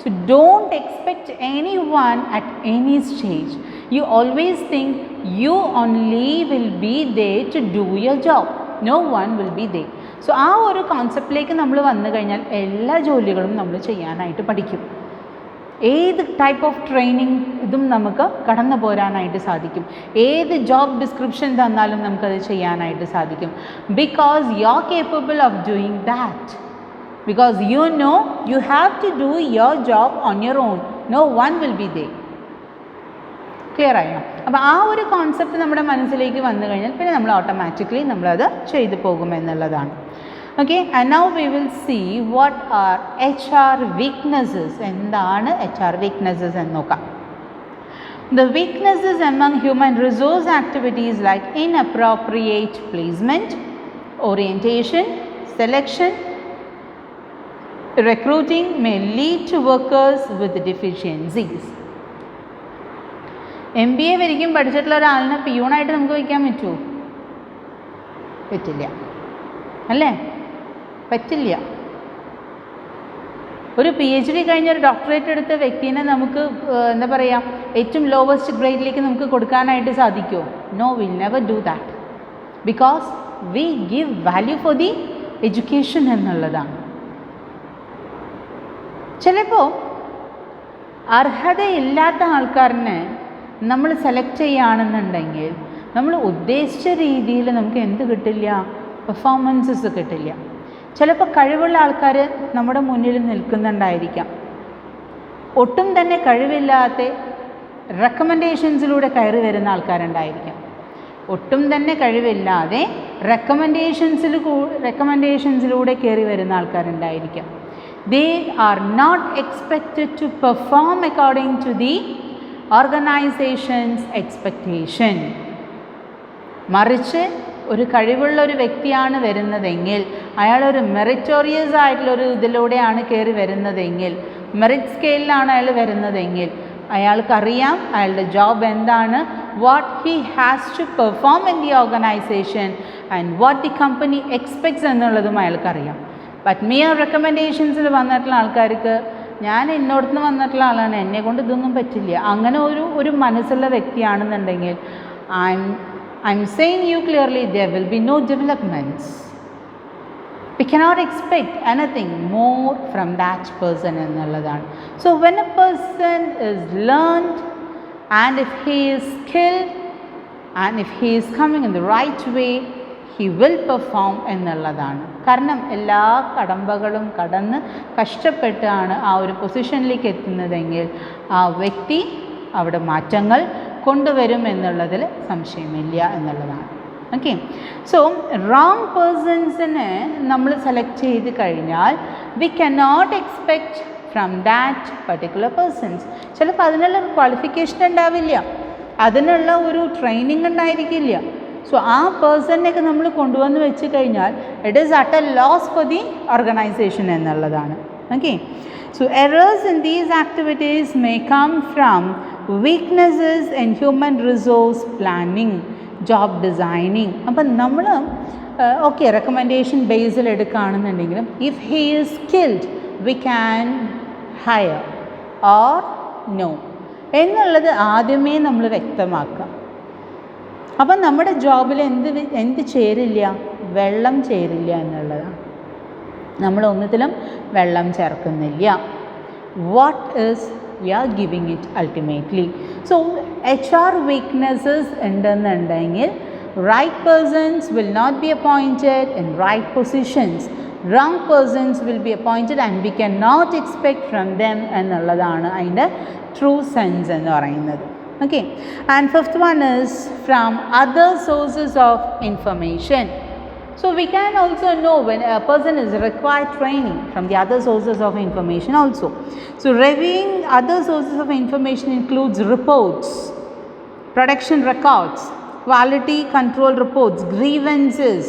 So don't expect anyone at any stage. You always think you only will be there to do your job. No one will be there. So ആ ഒരു കോൺസെപ്റ്റിലേക്ക് നമ്മൾ വന്നു കഴിഞ്ഞാൽ എല്ലാ ജോലികളും നമ്മൾ ചെയ്യാനായിട്ട് പഠിക്കും. ഏത് ടൈപ്പ് ഓഫ് ട്രെയിനിങ് ഇതും നമുക്ക് കടന്നു പോരാനായിട്ട് സാധിക്കും. ഏത് ജോബ് ഡിസ്ക്രിപ്ഷൻ തന്നാലും നമുക്കത് ചെയ്യാനായിട്ട് സാധിക്കും. Because you are capable of doing that. Because you know you have to do your job on your own. No one will be there. Clear ആയോ? അപ്പോൾ ആ ഒരു കോൺസെപ്റ്റ് നമ്മുടെ മനസ്സിലേക്ക് വന്നു കഴിഞ്ഞാൽ പിന്നെ നമ്മൾ ഓട്ടോമാറ്റിക്കലി നമ്മളത് ചെയ്തു പോകുമെന്നുള്ളതാണ്. Okay, and now we will see what are HR weaknesses. എന്താണ് HR വീക്ക്നെസ്സസ് എന്ന് നോക്കാം. The weaknesses among human resource activities like inappropriate placement, orientation, selection, recruiting may lead to workers with deficiencies. MBA വരിക്കും പഠിച്ചിട്ടുള്ള ഒരാളിനെ പിയൂണായിട്ട് നമുക്ക് വയ്ക്കാൻ പറ്റുമോ? പറ്റില്ല അല്ലേ? പറ്റില്ല. ഒരു PhD കഴിഞ്ഞ ഒരു ഡോക്ടറേറ്റ് എടുത്ത വ്യക്തിനെ നമുക്ക് എന്താ പറയുക, ഏറ്റവും ലോവസ്റ്റ് ഗ്രേഡിലേക്ക് നമുക്ക് കൊടുക്കാനായിട്ട് സാധിക്കുമോ? No, will never do that. Because we give value for the education എന്നുള്ളതാണ്. ചിലപ്പോൾ അർഹതയില്ലാത്ത ആൾക്കാരനെ നമ്മൾ സെലക്ട് ചെയ്യുകയാണെന്നുണ്ടെങ്കിൽ നമ്മൾ ഉദ്ദേശിച്ച രീതിയിൽ നമുക്ക് എന്ത് കിട്ടില്ല? പെർഫോമൻസസ് കിട്ടില്ല. ചിലപ്പോൾ കഴിവുള്ള ആൾക്കാർ നമ്മുടെ മുന്നിൽ നിൽക്കുന്നുണ്ടായിരിക്കാം. ഒട്ടും തന്നെ കഴിവില്ലാത്ത റെക്കമെൻഡേഷൻസിലൂടെ കയറി വരുന്ന ആൾക്കാരുണ്ടായിരിക്കാം. ഒട്ടും തന്നെ കഴിവില്ലാതെ റെക്കമെൻഡേഷൻസിലൂടെ കയറി വരുന്ന ആൾക്കാരുണ്ടായിരിക്കാം. They are not expected to perform according to the organization's expectation. മറിച്ച് ഒരു കഴിവുള്ള ഒരു വ്യക്തിയാണ് വരുന്നതെങ്കിൽ, അയാളൊരു മെറിറ്റോറിയസ് ആയിട്ടുള്ളൊരു ഇതിലൂടെയാണ് കയറി വരുന്നതെങ്കിൽ, മെറിറ്റ് സ്കെയിലാണ് അയാൾ വരുന്നതെങ്കിൽ, അയാൾക്കറിയാം അയാളുടെ ജോബ് എന്താണ്, what he has to perform in the organization and what the company expects എന്നുള്ളതും അയാൾക്കറിയാം. ബട്ട് മിയർ റെക്കമെൻഡേഷൻസിൽ വന്നിട്ടുള്ള ആൾക്കാർക്ക് ഞാൻ എന്നോടത്തുനിന്ന് വന്നിട്ടുള്ള ആളാണ്, എന്നെ കൊണ്ട് ഇതൊന്നും പറ്റില്ല, അങ്ങനെ ഒരു മനസ്സുള്ള വ്യക്തിയാണെന്നുണ്ടെങ്കിൽ I'm saying you clearly there will be no developments. We cannot expect anything more from that person എന്നുള്ളതാണ്. So when a person is learned and if he is skilled and if he is coming in the right way, he will perform എന്നുള്ളതാണ്. കാരണം എല്ലാ കടമ്പകളും കടന്ന് കഷ്ടപ്പെട്ടാണ് ആ ഒരു പൊസിഷനിലേക്ക് എത്തുന്നതെങ്കിൽ ആ വ്യക്തി അവിടെ മാറ്റങ്ങൾ കൊണ്ടുവരും എന്നുള്ളതിൽ സംശയമില്ല എന്നുള്ളതാണ്. ഓക്കെ, സോ റോങ് പേഴ്സൺസിനെ നമ്മൾ സെലക്ട് ചെയ്ത് കഴിഞ്ഞാൽ we cannot expect from that particular persons. ചിലപ്പോൾ അതിനുള്ള ക്വാളിഫിക്കേഷൻ ഉണ്ടാവില്ല, അതിനുള്ള ഒരു ട്രെയിനിങ് ഉണ്ടായിരിക്കില്ല. സോ ആ പേഴ്സണിനെയൊക്കെ നമ്മൾ കൊണ്ടുവന്ന് വെച്ച് കഴിഞ്ഞാൽ it is at a loss for the organisation എന്നുള്ളതാണ്. Okay, so errors in these activities may come from weaknesses in human resource planning, job designing. അപ്പം നമ്മൾ ഓക്കെ റെക്കമെൻഡേഷൻ ബേസിൽ എടുക്കുകയാണെന്നുണ്ടെങ്കിലും if he is skilled we can hire or no എന്നുള്ളത് ആദ്യമേ നമ്മൾ വ്യക്തമാക്കുക. അപ്പം നമ്മുടെ ജോബിൽ എന്ത് ചേരില്ല? വെള്ളം ചേരില്ല എന്നുള്ളതാണ്. നമ്മൾ ഒന്നിലും വെള്ളം ചേർക്കുന്നില്ല. What is we are giving it ultimately. So HR weaknesses ഉണ്ടെന്നുണ്ടെങ്കിൽ right persons will not be appointed in right positions, wrong persons will be appointed and we cannot expect from them എന്നുള്ളതാണ് അതിൻ്റെ ട്രൂ സെൻസ് എന്ന് പറയുന്നത്. Okay, and fifth one is from other sources of information. So we can also know when a person is required training from the other sources of information also. So reviewing other sources of information includes reports, production records, quality control reports, grievances,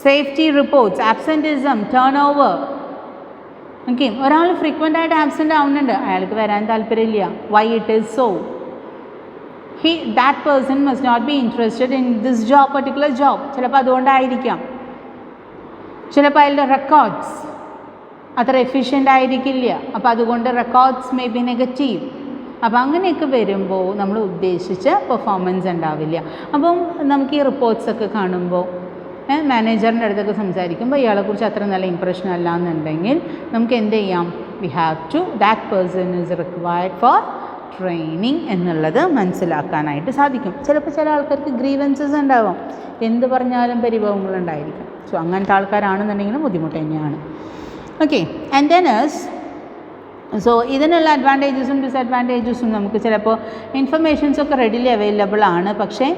safety reports, absenteeism, turnover. Okay, ഒരാൾ frequent ആയിട്ട് absent ആവുന്നുണ്ട്, അയാൾക്ക് വരാൻ താല്പര്യമില്ല. Why it is so? that person must not be interested in this job, particular job. ചിലപ്പോൾ അതുകൊണ്ടായിരിക്കാം. ചിലപ്പോൾ അയാളുടെ റെക്കോർഡ്സ് അത്ര എഫിഷ്യൻ്റ് ആയിരിക്കില്ല. അപ്പോൾ അതുകൊണ്ട് റെക്കോർഡ്സ് മേ ബി നെഗറ്റീവ്. അപ്പോൾ അങ്ങനെയൊക്കെ വരുമ്പോൾ നമ്മൾ ഉദ്ദേശിച്ച പെർഫോമൻസ് ഉണ്ടാവില്ല. അപ്പം നമുക്ക് ഈ റിപ്പോർട്ട്സൊക്കെ കാണുമ്പോൾ മാനേജറിൻ്റെ അടുത്തൊക്കെ സംസാരിക്കുമ്പോൾ ഇയാളെക്കുറിച്ച് അത്ര നല്ല ഇമ്പ്രഷൻ അല്ല എന്നുണ്ടെങ്കിൽ നമുക്ക് എന്ത് ചെയ്യാം? We have to that person is required for training എന്നുള്ളത് മനസ്സിലാക്കാനായിട്ട് സാധിക്കും. ചിലപ്പോൾ ചില ആൾക്കാർക്ക് ഗ്രീവൻസസ് ഉണ്ടാവാം, എന്ത് പറഞ്ഞാലും പരിഭവങ്ങളുണ്ടായിരിക്കും. സോ അങ്ങനത്തെ ആൾക്കാരാണെന്നുണ്ടെങ്കിലും ബുദ്ധിമുട്ട് തന്നെയാണ്. ഓക്കെ, ആൻഡ് ദെൻ സോ ഇതിനുള്ള അഡ്വാൻറ്റേജസും ഡിസഡ്വാൻറ്റേജസും നമുക്ക് ചിലപ്പോൾ ഇൻഫർമേഷൻസൊക്കെ റെഡിലി അവൈലബിൾ ആണ്. പക്ഷേ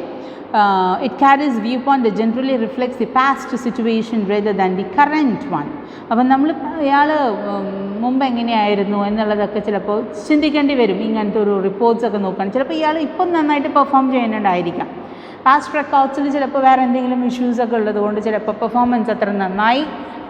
it carries viewpoint that generally reflects the past situation rather than the current one. അപ്പം നമ്മൾ ഇയാൾ മുമ്പ് എങ്ങനെയായിരുന്നു എന്നുള്ളതൊക്കെ ചിലപ്പോൾ ചിന്തിക്കേണ്ടി വരും. ഇങ്ങനത്തെ ഒരു റിപ്പോർട്ട്സൊക്കെ നോക്കുകയാണ്, ചിലപ്പോൾ ഇയാൾ ഇപ്പം നന്നായിട്ട് പെർഫോം ചെയ്യുന്നുണ്ടായിരിക്കാം. പാസ്റ്റ് റെക്കോർഡ്സിൽ ചിലപ്പോൾ വേറെ എന്തെങ്കിലും ഇഷ്യൂസൊക്കെ ഉള്ളതുകൊണ്ട് ചിലപ്പോൾ പെർഫോമൻസ് അത്ര നന്നായി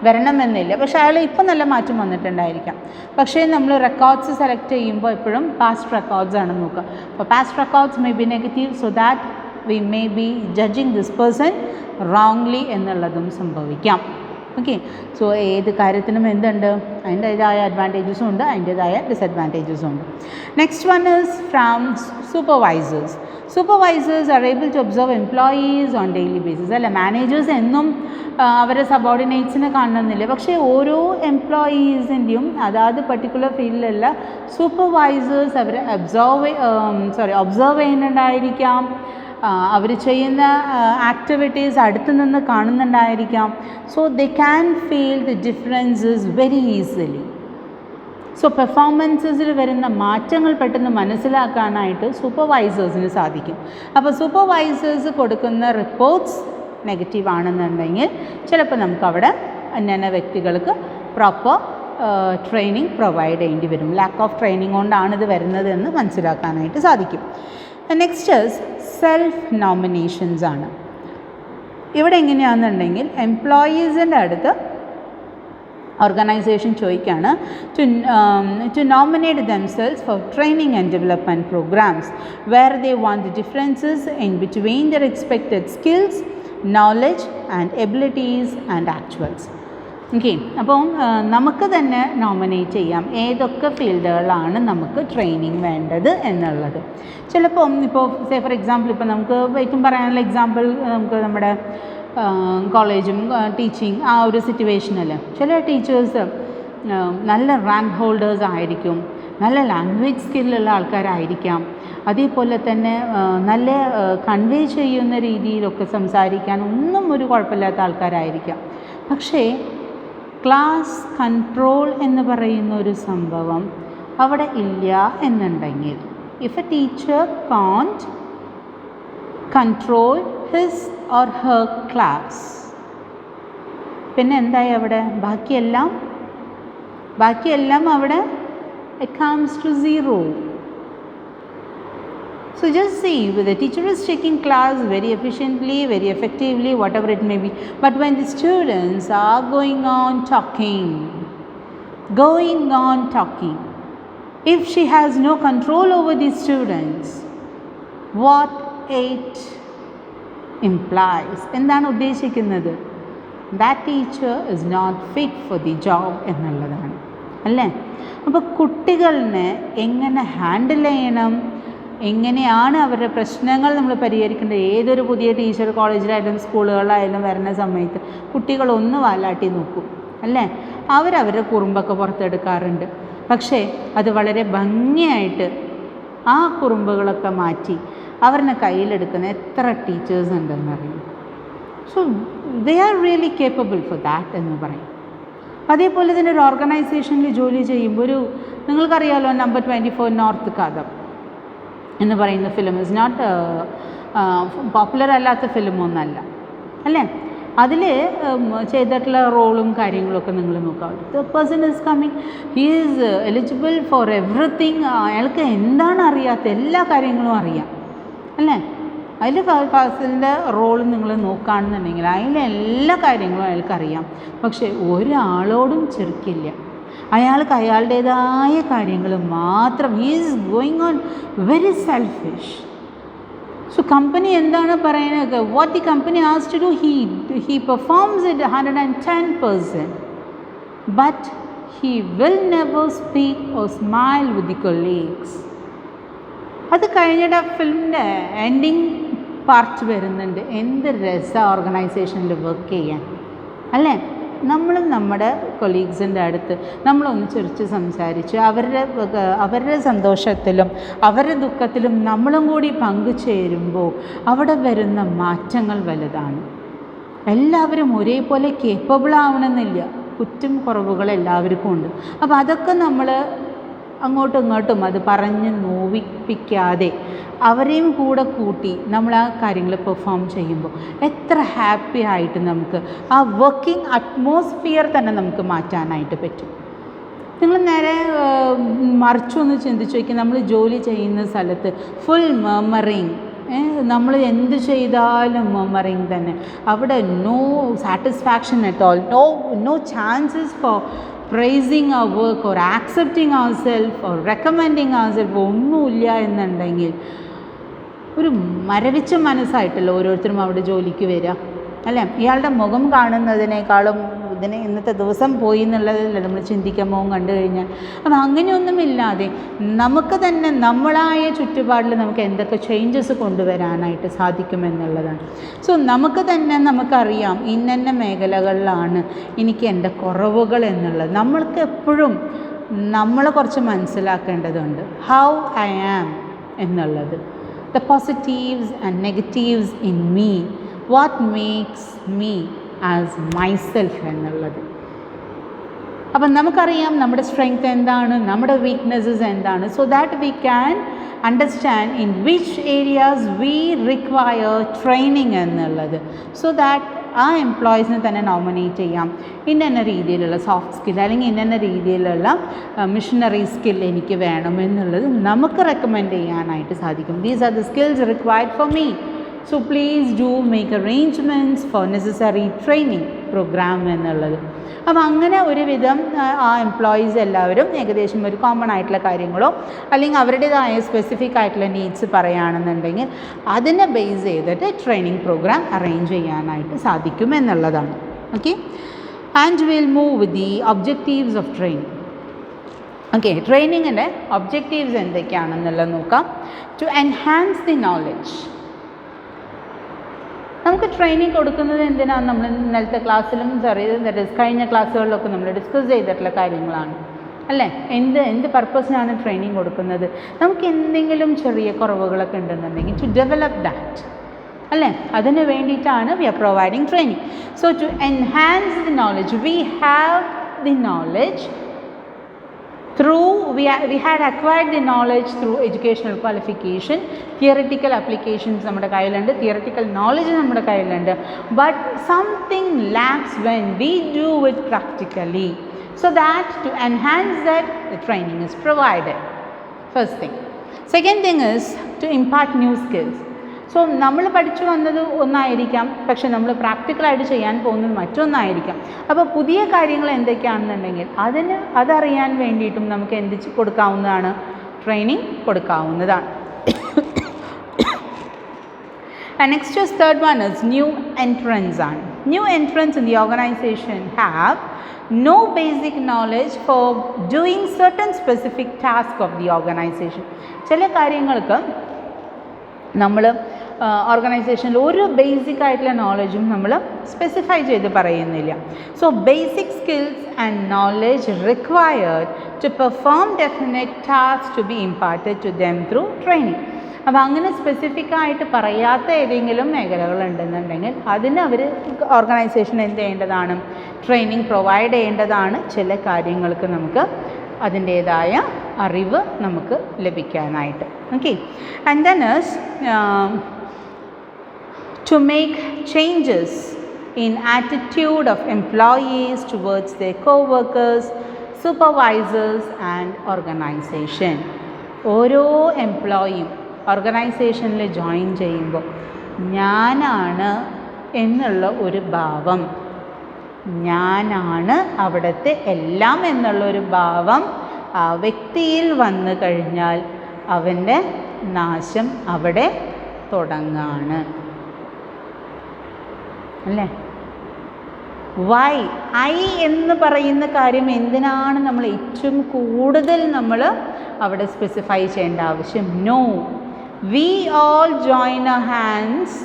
വരണമെന്നില്ല. പക്ഷേ അയാൾ ഇപ്പം നല്ല മാറ്റം വന്നിട്ടുണ്ടായിരിക്കാം. പക്ഷേ നമ്മൾ റെക്കോർഡ്സ് സെലക്ട് ചെയ്യുമ്പോൾ എപ്പോഴും പാസ്റ്റ് റെക്കോർഡ്സ് ആണ് നോക്കുക. അപ്പോൾ past records may be negative, so that we may be judging this person wrongly എന്നുള്ളതും സംഭവിക്കാം. ഓക്കെ, സോ ഏത് കാര്യത്തിനും എന്തുണ്ട്? അതിൻ്റേതായ അഡ്വാൻറ്റേജസും ഉണ്ട്, അതിൻ്റേതായ ഡിസഡ്വാൻറ്റേജസും ഉണ്ട്. Next one is from supervisors. Supervisors are able to observe employees on daily basis. അല്ല, മാനേജേഴ്സ് എന്നും അവരെ സബോർഡിനേറ്റ്സിനെ കാണണമെന്നില്ല. പക്ഷേ ഓരോ എംപ്ലോയീസിൻ്റെയും അതാത് പർട്ടിക്കുലർ ഫീൽഡിലുള്ള സൂപ്പർവൈസേഴ്സ് അവരെ ഒബ്സർവ് ചെയ്യുന്നുണ്ടായിരിക്കാം. അവർ ചെയ്യുന്ന ആക്ടിവിറ്റീസ് അടുത്ത് നിന്ന് കാണുന്നുണ്ടായിരിക്കാം. So they can feel the differences very easily. So പെർഫോമൻസസിൽ വരുന്ന മാറ്റങ്ങൾ പെട്ടെന്ന് മനസ്സിലാക്കാനായിട്ട് സൂപ്പർവൈസേഴ്സിന് സാധിക്കും. അപ്പോൾ സൂപ്പർവൈസേഴ്സ് കൊടുക്കുന്ന റിപ്പോർട്ട്സ് നെഗറ്റീവ് ആണെന്നുണ്ടെങ്കിൽ ചിലപ്പോൾ നമുക്കവിടെ അന്യാന്യ വ്യക്തികൾക്ക് പ്രോപ്പർ ട്രെയിനിങ് പ്രൊവൈഡ് ചെയ്യേണ്ടി വരും. ലാക്ക് ഓഫ് ട്രെയിനിങ് കൊണ്ടാണിത് വരുന്നത് എന്ന് മനസ്സിലാക്കാനായിട്ട് സാധിക്കും. നെക്സ്റ്റ് സെൽഫ് നോമിനേഷൻസ് ആണ്. ഇവിടെ എങ്ങനെയാണെന്നുണ്ടെങ്കിൽ എംപ്ലോയീസിൻ്റെ അടുത്ത് ഓർഗനൈസേഷൻ ചോദിക്കുകയാണ് to nominate themselves for training and development programmes where they want the differences in between their expected skills, knowledge and abilities and actuals. Okay, അപ്പം നമുക്ക് തന്നെ നോമിനേറ്റ് ചെയ്യാം ഏതൊക്കെ ഫീൽഡുകളാണ് നമുക്ക് ട്രെയിനിങ് വേണ്ടത് എന്നുള്ളത്. ചിലപ്പോൾ ഇപ്പോൾ ഫോർ എക്സാമ്പിൾ ഇപ്പോൾ നമുക്ക് ഏറ്റവും പറയാനുള്ള എക്സാമ്പിൾ നമുക്ക് നമ്മുടെ കോളേജും ടീച്ചിങ് ആ ഒരു സിറ്റുവേഷനിൽ ചില ടീച്ചേഴ്സ് നല്ല റാങ്ക് ഹോൾഡേഴ്സ് ആയിരിക്കും, നല്ല ലാംഗ്വേജ് സ്കില്ലുള്ള ആൾക്കാരായിരിക്കാം, അതേപോലെ തന്നെ നല്ല കൺവേ ചെയ്യുന്ന രീതിയിലൊക്കെ സംസാരിക്കാൻ ഒന്നും ഒരു കുഴപ്പമില്ലാത്ത ആൾക്കാരായിരിക്കാം. പക്ഷേ ക്ലാസ് കൺട്രോൾ എന്ന് പറയുന്ന ഒരു സംഭവം അവിടെ ഇല്ല എന്നുണ്ടെങ്കിൽ, if a teacher can't control his or her class, പിന്നെ എന്തായി അവിടെ? ബാക്കിയെല്ലാം അവിടെ it comes to zero. So just see, the teacher is taking class very efficiently, very effectively, whatever it may be. But when the students are going on talking, if she has no control over the students, what it implies? എന്താണ് ഉദ്ദേശിക്കുന്നത്? That teacher is not fit for the job എന്നുള്ളതാണ് അല്ലേ? അപ്പോൾ കുട്ടികളെ എങ്ങനെ handle ചെയ്യണം, എങ്ങനെയാണ് അവരുടെ പ്രശ്നങ്ങൾ നമ്മൾ പരിഹരിക്കേണ്ടത്? ഏതൊരു പുതിയ ടീച്ചർ കോളേജിലായാലും സ്കൂളുകളിലായാലും വരുന്ന സമയത്ത് കുട്ടികളൊന്ന് വാലാട്ടി നോക്കും അല്ലേ? അവരവരുടെ കുറുമ്പൊക്കെ പുറത്തെടുക്കാറുണ്ട്. പക്ഷേ അത് വളരെ ഭംഗിയായിട്ട് ആ കുറുമ്പുകളൊക്കെ മാറ്റി അവരുടെ കയ്യിലെടുക്കുന്ന എത്ര ടീച്ചേഴ്സ് ഉണ്ടെന്നറിയും. So they are really capable for that എന്ന് പറയും. അതേപോലെ തന്നെ ഒരു ഓർഗനൈസേഷനിൽ ജോലി ചെയ്യുമ്പോൾ നിങ്ങൾക്കറിയാമല്ലോ നമ്പർ 24 നോർത്ത് കാദം എന്ന് പറയുന്ന ഫിലിം ഇസ് നോട്ട് പോപ്പുലർ അല്ലാത്ത ഫിലിമൊന്നല്ല അല്ലേ? അതിൽ ചെയ്തിട്ടുള്ള റോളും കാര്യങ്ങളൊക്കെ നിങ്ങൾ നോക്കാം. The person is coming, he is eligible for everything. അയാൾക്ക് എന്താണ് അറിയാത്ത എല്ലാ കാര്യങ്ങളും അറിയാം അല്ലേ? അതിൽ ഫാസിലിൻ്റെ റോൾ നിങ്ങൾ നോക്കുകയാണെന്നുണ്ടെങ്കിൽ അതിലെ എല്ലാ കാര്യങ്ങളും അയാൾക്കറിയാം. പക്ഷേ ഒരാളോടും ചെറുക്കില്ല. അയാൾക്ക് അയാളുടേതായ കാര്യങ്ങൾ മാത്രം, he is going on very selfish. So company എന്താണ് പറയുന്നത്? What the company asked to do, he performs it 110%, but he will never speak or smile with the colleagues. അത് കഴിഞ്ഞിട്ട് ആ ഫിലിമിൻ്റെ എൻഡിങ് പാർട്ട് വരുന്നുണ്ട്. എന്ത് രസമാണ് ഓർഗനൈസേഷനിൽ വർക്ക് ചെയ്യാൻ അല്ലേ? നമ്മളും നമ്മുടെ കൊളീഗ്സിൻ്റെ അടുത്ത് നമ്മളൊന്ന് ചിരിച്ച് സംസാരിച്ച് അവരുടെ സന്തോഷത്തിലും അവരുടെ ദുഃഖത്തിലും നമ്മളും കൂടി പങ്കുചേരുമ്പോൾ അവിടെ വരുന്ന മാറ്റങ്ങൾ വലുതാണ്. എല്ലാവരും ഒരേപോലെ കേപ്പബിൾ ആവണമെന്നില്ല, കുറ്റം കുറവുകൾ എല്ലാവർക്കും ഉണ്ട്. അപ്പോൾ അതൊക്കെ നമ്മൾ അങ്ങോട്ടും ഇങ്ങോട്ടും അത് പറഞ്ഞ് നോവിപ്പിക്കാതെ അവരെയും കൂടെ കൂട്ടി നമ്മൾ ആ കാര്യങ്ങൾ പെർഫോം ചെയ്യുമ്പോൾ എത്ര ഹാപ്പി ആയിട്ട് നമുക്ക് ആ വർക്കിംഗ് അറ്റ്മോസ്ഫിയർ തന്നെ നമുക്ക് മാറ്റാനായിട്ട് പറ്റും. നിങ്ങൾ നേരെ മറിച്ചൊന്ന് ചിന്തിച്ച് നോക്കി, നമ്മൾ ജോലി ചെയ്യുന്ന സ്ഥലത്ത് ഫുൾ മർമറിങ്, നമ്മൾ എന്ത് ചെയ്താലും മർമറിങ് തന്നെ, അവിടെ no satisfaction at all, no chances for praising our work or accepting ourselves or recommending ourselves ഒന്നുമില്ല എന്നുണ്ടെങ്കിൽ ഒരു മരവിച്ച മനസ്സായിട്ടല്ലോ ഓരോരുത്തരും അവിടെ ജോലിക്ക് വരിക അല്ലേ? ഇയാളുടെ മുഖം കാണുന്നതിനേക്കാളും ഇന്നത്തെ ദിവസം പോയി എന്നുള്ളതല്ലേ നമ്മൾ ചിന്തിക്കാൻ മുഖം കണ്ടു കഴിഞ്ഞാൽ. അപ്പം അങ്ങനെയൊന്നുമില്ലാതെ നമുക്ക് തന്നെ നമ്മളായ ചുറ്റുപാടിൽ നമുക്ക് എന്തൊക്കെ ചേഞ്ചസ് കൊണ്ടുവരാനായിട്ട് സാധിക്കുമെന്നുള്ളതാണ്. സോ നമുക്ക് തന്നെ നമുക്കറിയാം ഇന്ന മേഖലകളിലാണ് എനിക്ക് എൻ്റെ കുറവുകൾ എന്നുള്ളത്. നമ്മൾക്ക് എപ്പോഴും നമ്മളെ കുറച്ച് മനസ്സിലാക്കേണ്ടതുണ്ട്. ഹൗ ഐ ആം എന്നുള്ളത്, the positives and negatives in me, what makes me as myself എന്നുള്ളത്. അപ്പം നമുക്കറിയാം നമ്മുടെ സ്ട്രെങ്ത് എന്താണ്, നമ്മുടെ വീക്ക്നെസ്സസ് എന്താണ്. So that we can understand in which areas V require training എന്നുള്ളത്. സോ ദാറ്റ് ആ എംപ്ലോയീസിനെ തന്നെ നോമിനേറ്റ് ചെയ്യാം. ഇന്ന രീതിയിലുള്ള സോഫ്റ്റ് സ്കിൽ അല്ലെങ്കിൽ ഇന്ന രീതിയിലുള്ള മിഷനറി സ്കിൽ എനിക്ക് വേണമെന്നുള്ളത് നമുക്ക് റെക്കമെൻഡ് ചെയ്യാനായിട്ട് സാധിക്കും. These are the skills required for me. So please do make arrangements for necessary training program എന്നുള്ളത്. അപ്പോൾ അങ്ങനെ ഒരുവിധം ആ എംപ്ലോയീസ് എല്ലാവരും ഏകദേശം ഒരു കോമൺ ആയിട്ടുള്ള കാര്യങ്ങളോ അല്ലെങ്കിൽ അവരുടേതായ സ്പെസിഫിക് ആയിട്ടുള്ള നീഡ്സ് പറയുകയാണെന്നുണ്ടെങ്കിൽ അതിനെ ബേസ് ചെയ്തിട്ട് ട്രെയിനിങ് പ്രോഗ്രാം അറേഞ്ച് ചെയ്യാനായിട്ട് സാധിക്കുമെന്നുള്ളതാണ്. Okay, and will move with the objectives of training. Okay, ട്രെയിനിങ്ങിൻ്റെ ഒബ്ജക്റ്റീവ്സ് എന്തൊക്കെയാണെന്നുള്ളത് നോക്കാം. To enhance the knowledge. നമുക്ക് ട്രെയിനിങ് കൊടുക്കുന്നത് എന്തിനാണ്? നമ്മൾ ഇന്നലത്തെ ക്ലാസ്സിലും കഴിഞ്ഞ ക്ലാസ്സുകളിലൊക്കെ നമ്മൾ ഡിസ്കസ് ചെയ്തിട്ടുള്ള കാര്യങ്ങളാണ് അല്ലേ? എന്ത് പർപ്പസിനാണ് ട്രെയിനിങ് കൊടുക്കുന്നത്? നമുക്ക് എന്തെങ്കിലും ചെറിയ കുറവുകളൊക്കെ ഉണ്ടെന്നുണ്ടെങ്കിൽ ടു ഡെവലപ്പ് ദാറ്റ് അല്ലേ? അതിന് വേണ്ടിയിട്ടാണ് we are providing training. So to enhance the knowledge, we have the knowledge we had acquired the knowledge through educational qualification. Theoretical applications നമ്മുടെ കയ്യിലുണ്ട്, theoretical knowledge നമ്മുടെ കയ്യിലുണ്ട്. But something lacks when we do it practically. So that to enhance that, the training is provided. First thing. Second thing is to impart new skills. So നമ്മൾ പഠിച്ചു വന്നത് ഒന്നായിരിക്കാം, പക്ഷെ നമ്മൾ പ്രാക്ടിക്കലായിട്ട് ചെയ്യാൻ പോകുന്നത് മറ്റൊന്നായിരിക്കാം. അപ്പോൾ പുതിയ കാര്യങ്ങൾ എന്തൊക്കെയാണെന്നുണ്ടെങ്കിൽ അതറിയാൻ വേണ്ടിയിട്ടും നമുക്ക് എന്ത് കൊടുക്കാവുന്നതാണ്? ട്രെയിനിങ് കൊടുക്കാവുന്നതാണ്. And next is third one is new entrants ആണ്. New entrants in the organization have no basic knowledge for doing certain specific task of the organization. ചില കാര്യങ്ങൾക്ക് നമ്മൾ ഓർഗനൈസേഷനിൽ ഒരു ബേസിക് ആയിട്ടുള്ള നോളജും നമ്മൾ സ്പെസിഫൈ ചെയ്ത് പറയുന്നില്ല. So basic skills and knowledge required to perform definite task to be imparted to them through training. അപ്പോൾ അങ്ങനെ സ്പെസിഫിക് ആയിട്ട് പറയാത്ത ഏതെങ്കിലും മേഖലകളുണ്ടെന്നുണ്ടെങ്കിൽ അതിന് അവർ ഓർഗനൈസേഷൻ എന്ത് ചെയ്യേണ്ടതാണ്? ട്രെയിനിങ് പ്രൊവൈഡ് ചെയ്യേണ്ടതാണ്. ചില കാര്യങ്ങൾക്ക് നമുക്ക് അതിൻ്റേതായ അറിവ് നമുക്ക് ലഭിക്കാനായിട്ട്. Okay, and then is to make changes in attitude of employees towards their co-workers, supervisors and organization. ഓരോ എംപ്ലോയിയും ഓർഗനൈസേഷനിൽ ജോയിൻ ചെയ്യുമ്പോൾ ഞാനാണ് എന്നുള്ള ഒരു ഭാവം, ഞാനാണ് അവിടുത്തെ എല്ലാം എന്നുള്ളൊരു ഭാവം ആ വ്യക്തിയിൽ വന്നു കഴിഞ്ഞാൽ അവൻ്റെ നാശം അവിടെ തുടങ്ങാണ് അല്ലേ? വൈ ഐ എന്ന് പറയുന്ന കാര്യം എന്തിനാണ് നമ്മൾ ഏറ്റവും കൂടുതൽ നമ്മൾ അവിടെ സ്പെസിഫൈ ചെയ്യേണ്ട ആവശ്യം? No, we all join our hands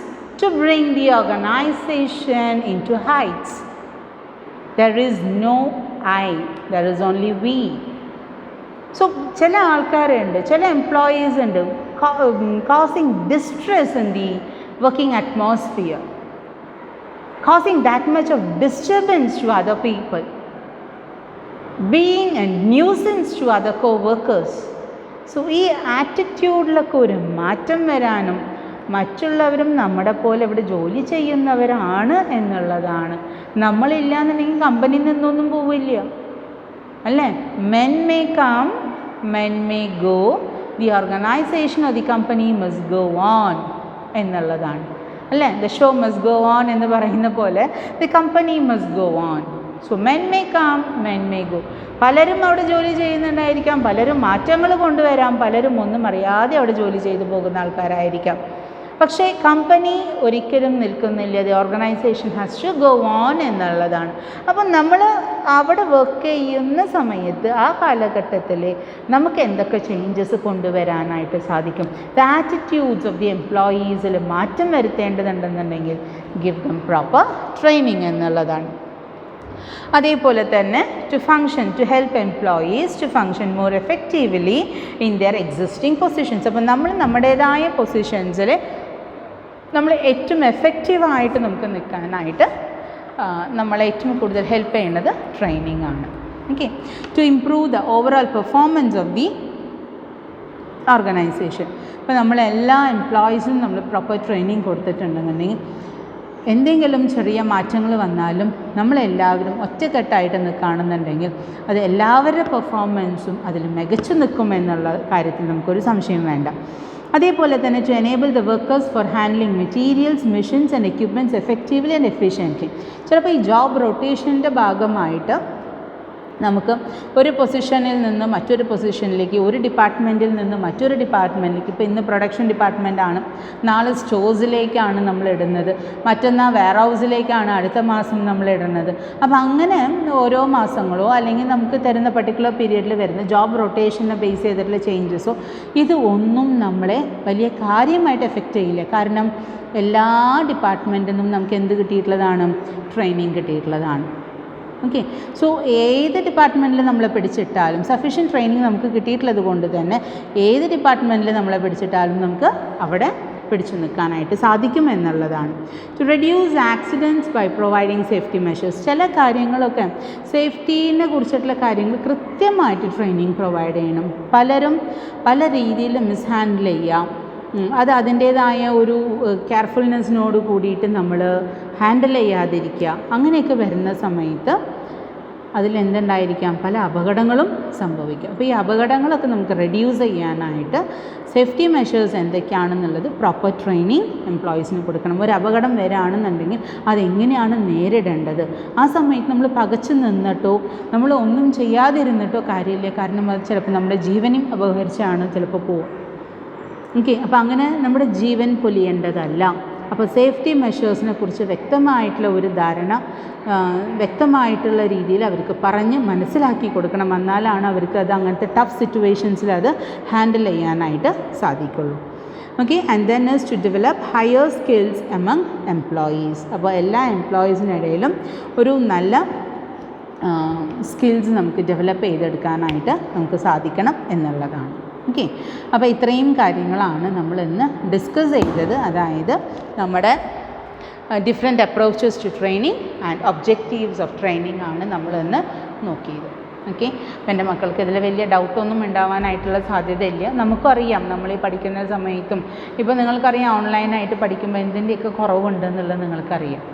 to bring the organisation in to heights. There is no I, there is only we. So ചില ആൾക്കാരുണ്ട്, ചില എംപ്ലോയീസ് ഉണ്ട് causing distress in the working atmosphere, causing that much of disturbance to other people, being a nuisance to other co-workers. So ഈ ആറ്റിറ്റ്യൂഡിലൊക്കെ ഒരു മാറ്റം വരാനും മറ്റുള്ളവരും നമ്മുടെ പോലെ ഇവിടെ ജോലി ചെയ്യുന്നവരാണ് എന്നുള്ളതാണ്. നമ്മളില്ല എന്നുണ്ടെങ്കിൽ കമ്പനിയിൽ നിന്നൊന്നും പോവില്ല അല്ലേ? men may come, men may go, the organization or the company must go on എന്നുള്ളതാണ് അല്ലേ? the show must go on എന്ന് പറയുന്ന പോലെ the company must go on. so men may come, men may go. പലരും അവിടെ ജോലി ചെയ്യുന്നുണ്ടായിരിക്കാം, പലരും മാറ്റങ്ങൾ കൊണ്ടുവരാം, പലരും ഒന്നും അറിയാതെ അവിടെ ജോലി ചെയ്തു പോകുന്ന ആൾക്കാരായിരിക്കാം. പക്ഷേ കമ്പനി ഒരിക്കലും നിൽക്കുന്നില്ല. The organisation has to go on എന്നുള്ളതാണ്. അപ്പം നമ്മൾ അവിടെ വർക്ക് ചെയ്യുന്ന സമയത്ത് ആ കാലഘട്ടത്തിൽ നമുക്ക് എന്തൊക്കെ ചേഞ്ചസ് കൊണ്ടുവരാനായിട്ട് സാധിക്കും? ദ ആറ്റിറ്റ്യൂഡ്സ് ഓഫ് ദി എംപ്ലോയീസിൽ മാറ്റം വരുത്തേണ്ടതുണ്ടെന്നുണ്ടെങ്കിൽ ഗിവ് ദം പ്രോപ്പർ ട്രെയിനിങ് എന്നുള്ളതാണ്. അതേപോലെ തന്നെ to help employees to function more effectively in their existing positions. അപ്പം നമ്മൾ നമ്മുടേതായ പൊസിഷൻസിൽ നമ്മൾ ഏറ്റവും എഫക്റ്റീവായിട്ട് നമുക്ക് നിൽക്കാനായിട്ട് നമ്മളെ ഏറ്റവും കൂടുതൽ ഹെൽപ്പ് ചെയ്യുന്നത് ട്രെയിനിങ് ആണ്. Okay, to improve the overall performance of the organisation. ഇപ്പോൾ നമ്മളെല്ലാ എംപ്ലോയീസിനും നമ്മൾ പ്രോപ്പർ ട്രെയിനിങ് കൊടുത്തിട്ടുണ്ടെന്നുണ്ടെങ്കിൽ എന്തെങ്കിലും ചെറിയ മാറ്റങ്ങൾ വന്നാലും നമ്മളെല്ലാവരും ഒറ്റക്കെട്ടായിട്ട് നിൽക്കുകയാണെന്നുണ്ടെങ്കിൽ അത് എല്ലാവരുടെ പെർഫോമൻസും അതിൽ മികച്ചു നിൽക്കുമെന്നുള്ള കാര്യത്തിൽ നമുക്കൊരു സംശയം വേണ്ട. അതേപോലെ തന്നെ to enable the workers for handling materials, machines and equipments effectively and efficiently. ചിലപ്പോൾ ഈ ജോബ് റൊട്ടേഷൻ്റെ ഭാഗമായിട്ട് നമുക്ക് ഒരു പൊസിഷനിൽ നിന്ന് മറ്റൊരു പൊസിഷനിലേക്ക്, ഒരു ഡിപ്പാർട്ട്മെൻറ്റിൽ നിന്ന് മറ്റൊരു ഡിപ്പാർട്ട്മെൻറ്റിലേക്ക്, ഇപ്പോൾ ഇന്ന് പ്രൊഡക്ഷൻ ഡിപ്പാർട്ട്മെൻറ്റാണ്, നാളെ സ്റ്റോഴ്സിലേക്കാണ് നമ്മൾ ഇടുന്നത്, മറ്റന്നാൾ വെയർ ഹൗസിലേക്കാണ് അടുത്ത മാസം നമ്മൾ ഇടുന്നത്. അപ്പോൾ അങ്ങനെ ഓരോ മാസങ്ങളോ അല്ലെങ്കിൽ നമുക്ക് തരുന്ന പർട്ടിക്കുലർ പീരീഡിൽ വരുന്ന ജോബ് റൊട്ടേഷനെ ബേസ് ചെയ്തിട്ടുള്ള ചേഞ്ചസോ ഇത് ഒന്നും നമ്മളെ വലിയ കാര്യമായിട്ട് എഫക്റ്റ് ചെയ്യില്ല. കാരണം എല്ലാ ഡിപ്പാർട്ട്മെൻറ്റിനും നമുക്ക് എന്ത് കിട്ടിയിട്ടുള്ളതാണ്? ട്രെയിനിങ് കിട്ടിയിട്ടുള്ളതാണ്. ഓക്കെ, സോ ഏത് ഡിപ്പാർട്ട്മെൻറ്റിൽ നമ്മളെ പിടിച്ചിട്ടാലും സഫീഷ്യൻറ്റ് ട്രെയിനിങ് നമുക്ക് കിട്ടിയിട്ടുള്ളത് കൊണ്ട് തന്നെ ഏത് ഡിപ്പാർട്ട്മെൻറ്റിൽ നമ്മളെ പിടിച്ചിട്ടാലും നമുക്ക് അവിടെ പിടിച്ചു നിൽക്കാനായിട്ട് സാധിക്കും എന്നുള്ളതാണ്. To reduce accidents by providing safety measures. ചില കാര്യങ്ങളൊക്കെ സേഫ്റ്റീനെ കുറിച്ചിട്ടുള്ള കാര്യങ്ങൾ കൃത്യമായിട്ട് ട്രെയിനിങ് പ്രൊവൈഡ് ചെയ്യണം. പലരും പല രീതിയിൽ മിസ്ഹാൻഡിൽ ചെയ്യാം. അത് അതിൻ്റേതായ ഒരു കെയർഫുൾനെസ്സിനോട് കൂടിയിട്ട് നമ്മൾ ഹാൻഡിൽ ചെയ്യാതിരിക്കുക. അങ്ങനെയൊക്കെ വരുന്ന സമയത്ത് അതിലെന്തുണ്ടായിരിക്കാം? പല അപകടങ്ങളും സംഭവിക്കാം. അപ്പോൾ ഈ അപകടങ്ങളൊക്കെ നമുക്ക് റെഡ്യൂസ് ചെയ്യാനായിട്ട് സേഫ്റ്റി മെഷേഴ്സ് എന്തൊക്കെയാണെന്നുള്ളത് പ്രോപ്പർ ട്രെയിനിങ് എംപ്ലോയീസിന് കൊടുക്കണം. ഒരു അപകടം വരികയാണെന്നുണ്ടെങ്കിൽ അതെങ്ങനെയാണ് നേരിടേണ്ടത്? ആ സമയത്ത് നമ്മൾ പകച്ചു നിന്നിട്ടോ നമ്മൾ ഒന്നും ചെയ്യാതിരുന്നിട്ടോ കാര്യമില്ല. കാരണം അത് ചിലപ്പോൾ നമ്മുടെ ജീവനും അപഹരിച്ചാണ് ചിലപ്പോൾ പോവുക. ഓക്കെ, അപ്പോൾ അങ്ങനെ നമ്മുടെ ജീവൻ പൊലിയേണ്ടതല്ല. അപ്പോൾ സേഫ്റ്റി മെഷേഴ്സിനെ കുറിച്ച് വ്യക്തമായിട്ടുള്ള ഒരു ധാരണ വ്യക്തമായിട്ടുള്ള രീതിയിൽ അവർക്ക് പറഞ്ഞ് മനസ്സിലാക്കി കൊടുക്കണം. എന്നാലാണ് അവർക്ക് അത് അങ്ങനത്തെ ടഫ് സിറ്റുവേഷൻസിൽ അത് ഹാൻഡിൽ ചെയ്യാനായിട്ട് സാധിക്കുള്ളൂ. Okay, and then is to develop higher skills among employees. അപ്പോൾ എല്ലാ എംപ്ലോയീസിനിടയിലും ഒരു നല്ല സ്കിൽസ് നമുക്ക് ഡെവലപ്പ് ചെയ്തെടുക്കാനായിട്ട് നമുക്ക് സാധിക്കണം എന്നുള്ളതാണ്. ഓക്കെ, അപ്പോൾ ഇത്രയും കാര്യങ്ങളാണ് നമ്മൾ ഇന്ന് ഡിസ്കസ് ചെയ്തത്. അതായത് നമ്മുടെ different approaches to training and objectives of training ആണ് നമ്മളിന്ന് നോക്കിയത്. ഓക്കെ, അപ്പോൾ എൻ്റെ മക്കൾക്ക് ഇതിൽ വലിയ ഡൗട്ടൊന്നും ഉണ്ടാവാനായിട്ടുള്ള സാധ്യതയില്ല. നമുക്കറിയാം നമ്മൾ ഈ പഠിക്കുന്ന സമയത്തും ഇപ്പോൾ നിങ്ങൾക്കറിയാം ഓൺലൈനായിട്ട് പഠിക്കുമ്പോൾ എന്തിൻ്റെയൊക്കെ കുറവുണ്ടെന്നുള്ളത് നിങ്ങൾക്കറിയാം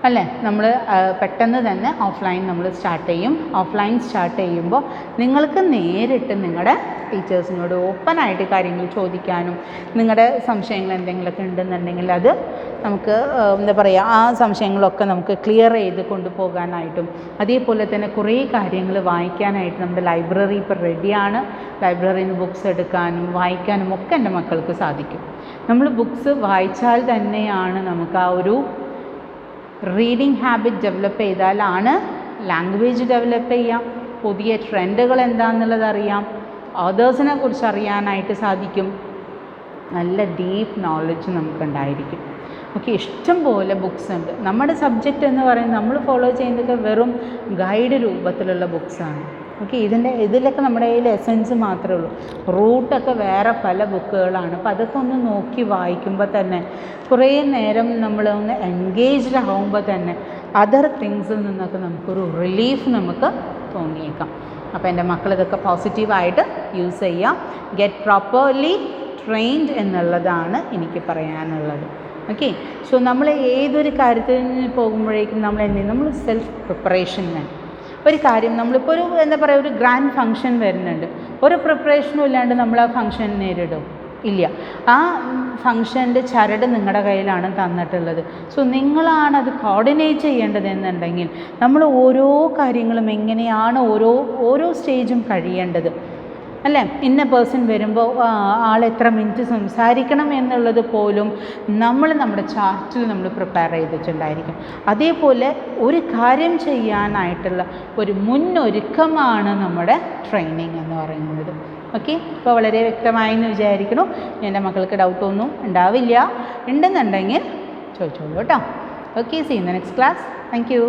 അല്ലേ? നമ്മൾ പെട്ടെന്ന് തന്നെ ഓഫ്ലൈൻ നമ്മൾ സ്റ്റാർട്ട് ചെയ്യും. ഓഫ്ലൈൻ സ്റ്റാർട്ട് ചെയ്യുമ്പോൾ നിങ്ങൾക്ക് നേരിട്ട് നിങ്ങളുടെ ടീച്ചേഴ്സിനോട് ഓപ്പണായിട്ട് കാര്യങ്ങൾ ചോദിക്കാനും നിങ്ങളുടെ സംശയങ്ങൾ എന്തെങ്കിലുമൊക്കെ ഉണ്ടെന്നുണ്ടെങ്കിൽ അത് നമുക്ക് എന്താ പറയുക ആ സംശയങ്ങളൊക്കെ നമുക്ക് ക്ലിയർ ചെയ്ത് കൊണ്ടുപോകാനായിട്ടും അതേപോലെ തന്നെ കുറേ കാര്യങ്ങൾ വായിക്കാനായിട്ട് നമ്മുടെ ലൈബ്രറി ഇപ്പോൾ റെഡിയാണ്. ലൈബ്രറിയിൽ നിന്ന് ബുക്സ് എടുക്കാനും വായിക്കാനും ഒക്കെ എൻ്റെ മക്കൾക്ക് സാധിക്കും. നമ്മൾ ബുക്സ് വായിച്ചാൽ തന്നെയാണ് നമുക്ക് ആ ഒരു റീഡിങ് ഹാബിറ്റ് ഡെവലപ്പ് ചെയ്താലാണ് ലാംഗ്വേജ് ഡെവലപ്പ് ചെയ്യാം, പുതിയ ട്രെൻഡുകൾ എന്താണെന്നുള്ളത് അറിയാം, ഓതേഴ്സിനെ കുറിച്ച് അറിയാനായിട്ട് സാധിക്കും, നല്ല ഡീപ്പ് നോളജ് നമുക്കുണ്ടായിരിക്കും. ഓക്കെ, ഇഷ്ടം പോലെ ബുക്സ് ഉണ്ട്. നമ്മുടെ സബ്ജക്റ്റ് എന്ന് പറയുന്നത് നമ്മൾ ഫോളോ ചെയ്യുന്നതൊക്കെ വെറും ഗൈഡ് രൂപത്തിലുള്ള ബുക്സാണ്. ഓക്കെ, ഇതിലൊക്കെ നമ്മുടെ കയ്യിൽ എസൻസ് മാത്രമേ ഉള്ളൂ. റൂട്ടൊക്കെ വേറെ പല ബുക്കുകളാണ്. അപ്പോൾ അതൊക്കെ ഒന്ന് നോക്കി വായിക്കുമ്പോൾ തന്നെ കുറേ നേരം നമ്മളൊന്ന് എൻഗേജ്ഡ് ആകുമ്പോൾ തന്നെ അതർ തിങ്സിൽ നിന്നൊക്കെ നമുക്കൊരു റിലീഫ് നമുക്ക് തോന്നിയേക്കാം. അപ്പോൾ എൻ്റെ മക്കൾ ഇതൊക്കെ പോസിറ്റീവായിട്ട് യൂസ് ചെയ്യാം. ഗെറ്റ് പ്രോപ്പർലി ട്രെയിൻഡ് എന്നുള്ളതാണ് എനിക്ക് പറയാനുള്ളത്. ഓക്കെ, സോ നമ്മൾ ഏതൊരു കാര്യത്തിന് പോകുമ്പോഴേക്കും നമ്മൾ സെൽഫ് പ്രിപ്പറേഷൻ വേണം. ഒരു കാര്യം നമ്മളിപ്പോൾ ഒരു എന്താ പറയുക ഒരു ഗ്രാൻഡ് ഫങ്ഷൻ വരുന്നുണ്ട്, ഒരു പ്രിപ്പറേഷനും ഇല്ലാണ്ട് നമ്മൾ ആ ഫങ്ഷൻ നേരിടും ഇല്ല. ആ ഫങ്ഷൻ്റെ ചരട് നിങ്ങളുടെ കയ്യിലാണ് തന്നിട്ടുള്ളത്. സോ നിങ്ങളാണത് കോർഡിനേറ്റ് ചെയ്യേണ്ടത് എന്നുണ്ടെങ്കിൽ നമ്മൾ ഓരോ കാര്യങ്ങളും എങ്ങനെയാണ് ഓരോ സ്റ്റേജും കഴിയേണ്ടത് അല്ലേ. ഇന്ന പേഴ്സൺ വരുമ്പോൾ ആൾ എത്ര മിനിറ്റ് സംസാരിക്കണം എന്നുള്ളത് പോലും നമ്മുടെ ചാർട്ടിൽ നമ്മൾ പ്രിപ്പയർ ചെയ്തിട്ടുണ്ടായിരിക്കും. അതേപോലെ ഒരു കാര്യം ചെയ്യാനായിട്ടുള്ള ഒരു മുന്നൊരുക്കമാണ് നമ്മുടെ ട്രെയിനിങ് എന്ന് പറയുന്നത്. ഓക്കെ, ഇപ്പോൾ വളരെ വ്യക്തമായെന്ന് വിചാരിക്കുന്നു. എൻ്റെ മക്കൾക്ക് ഡൗട്ടൊന്നും ഉണ്ടാവില്ല. ഉണ്ടെന്നുണ്ടെങ്കിൽ ചോദിച്ചോളൂ കേട്ടോ. Okay, see in the next class. Thank U.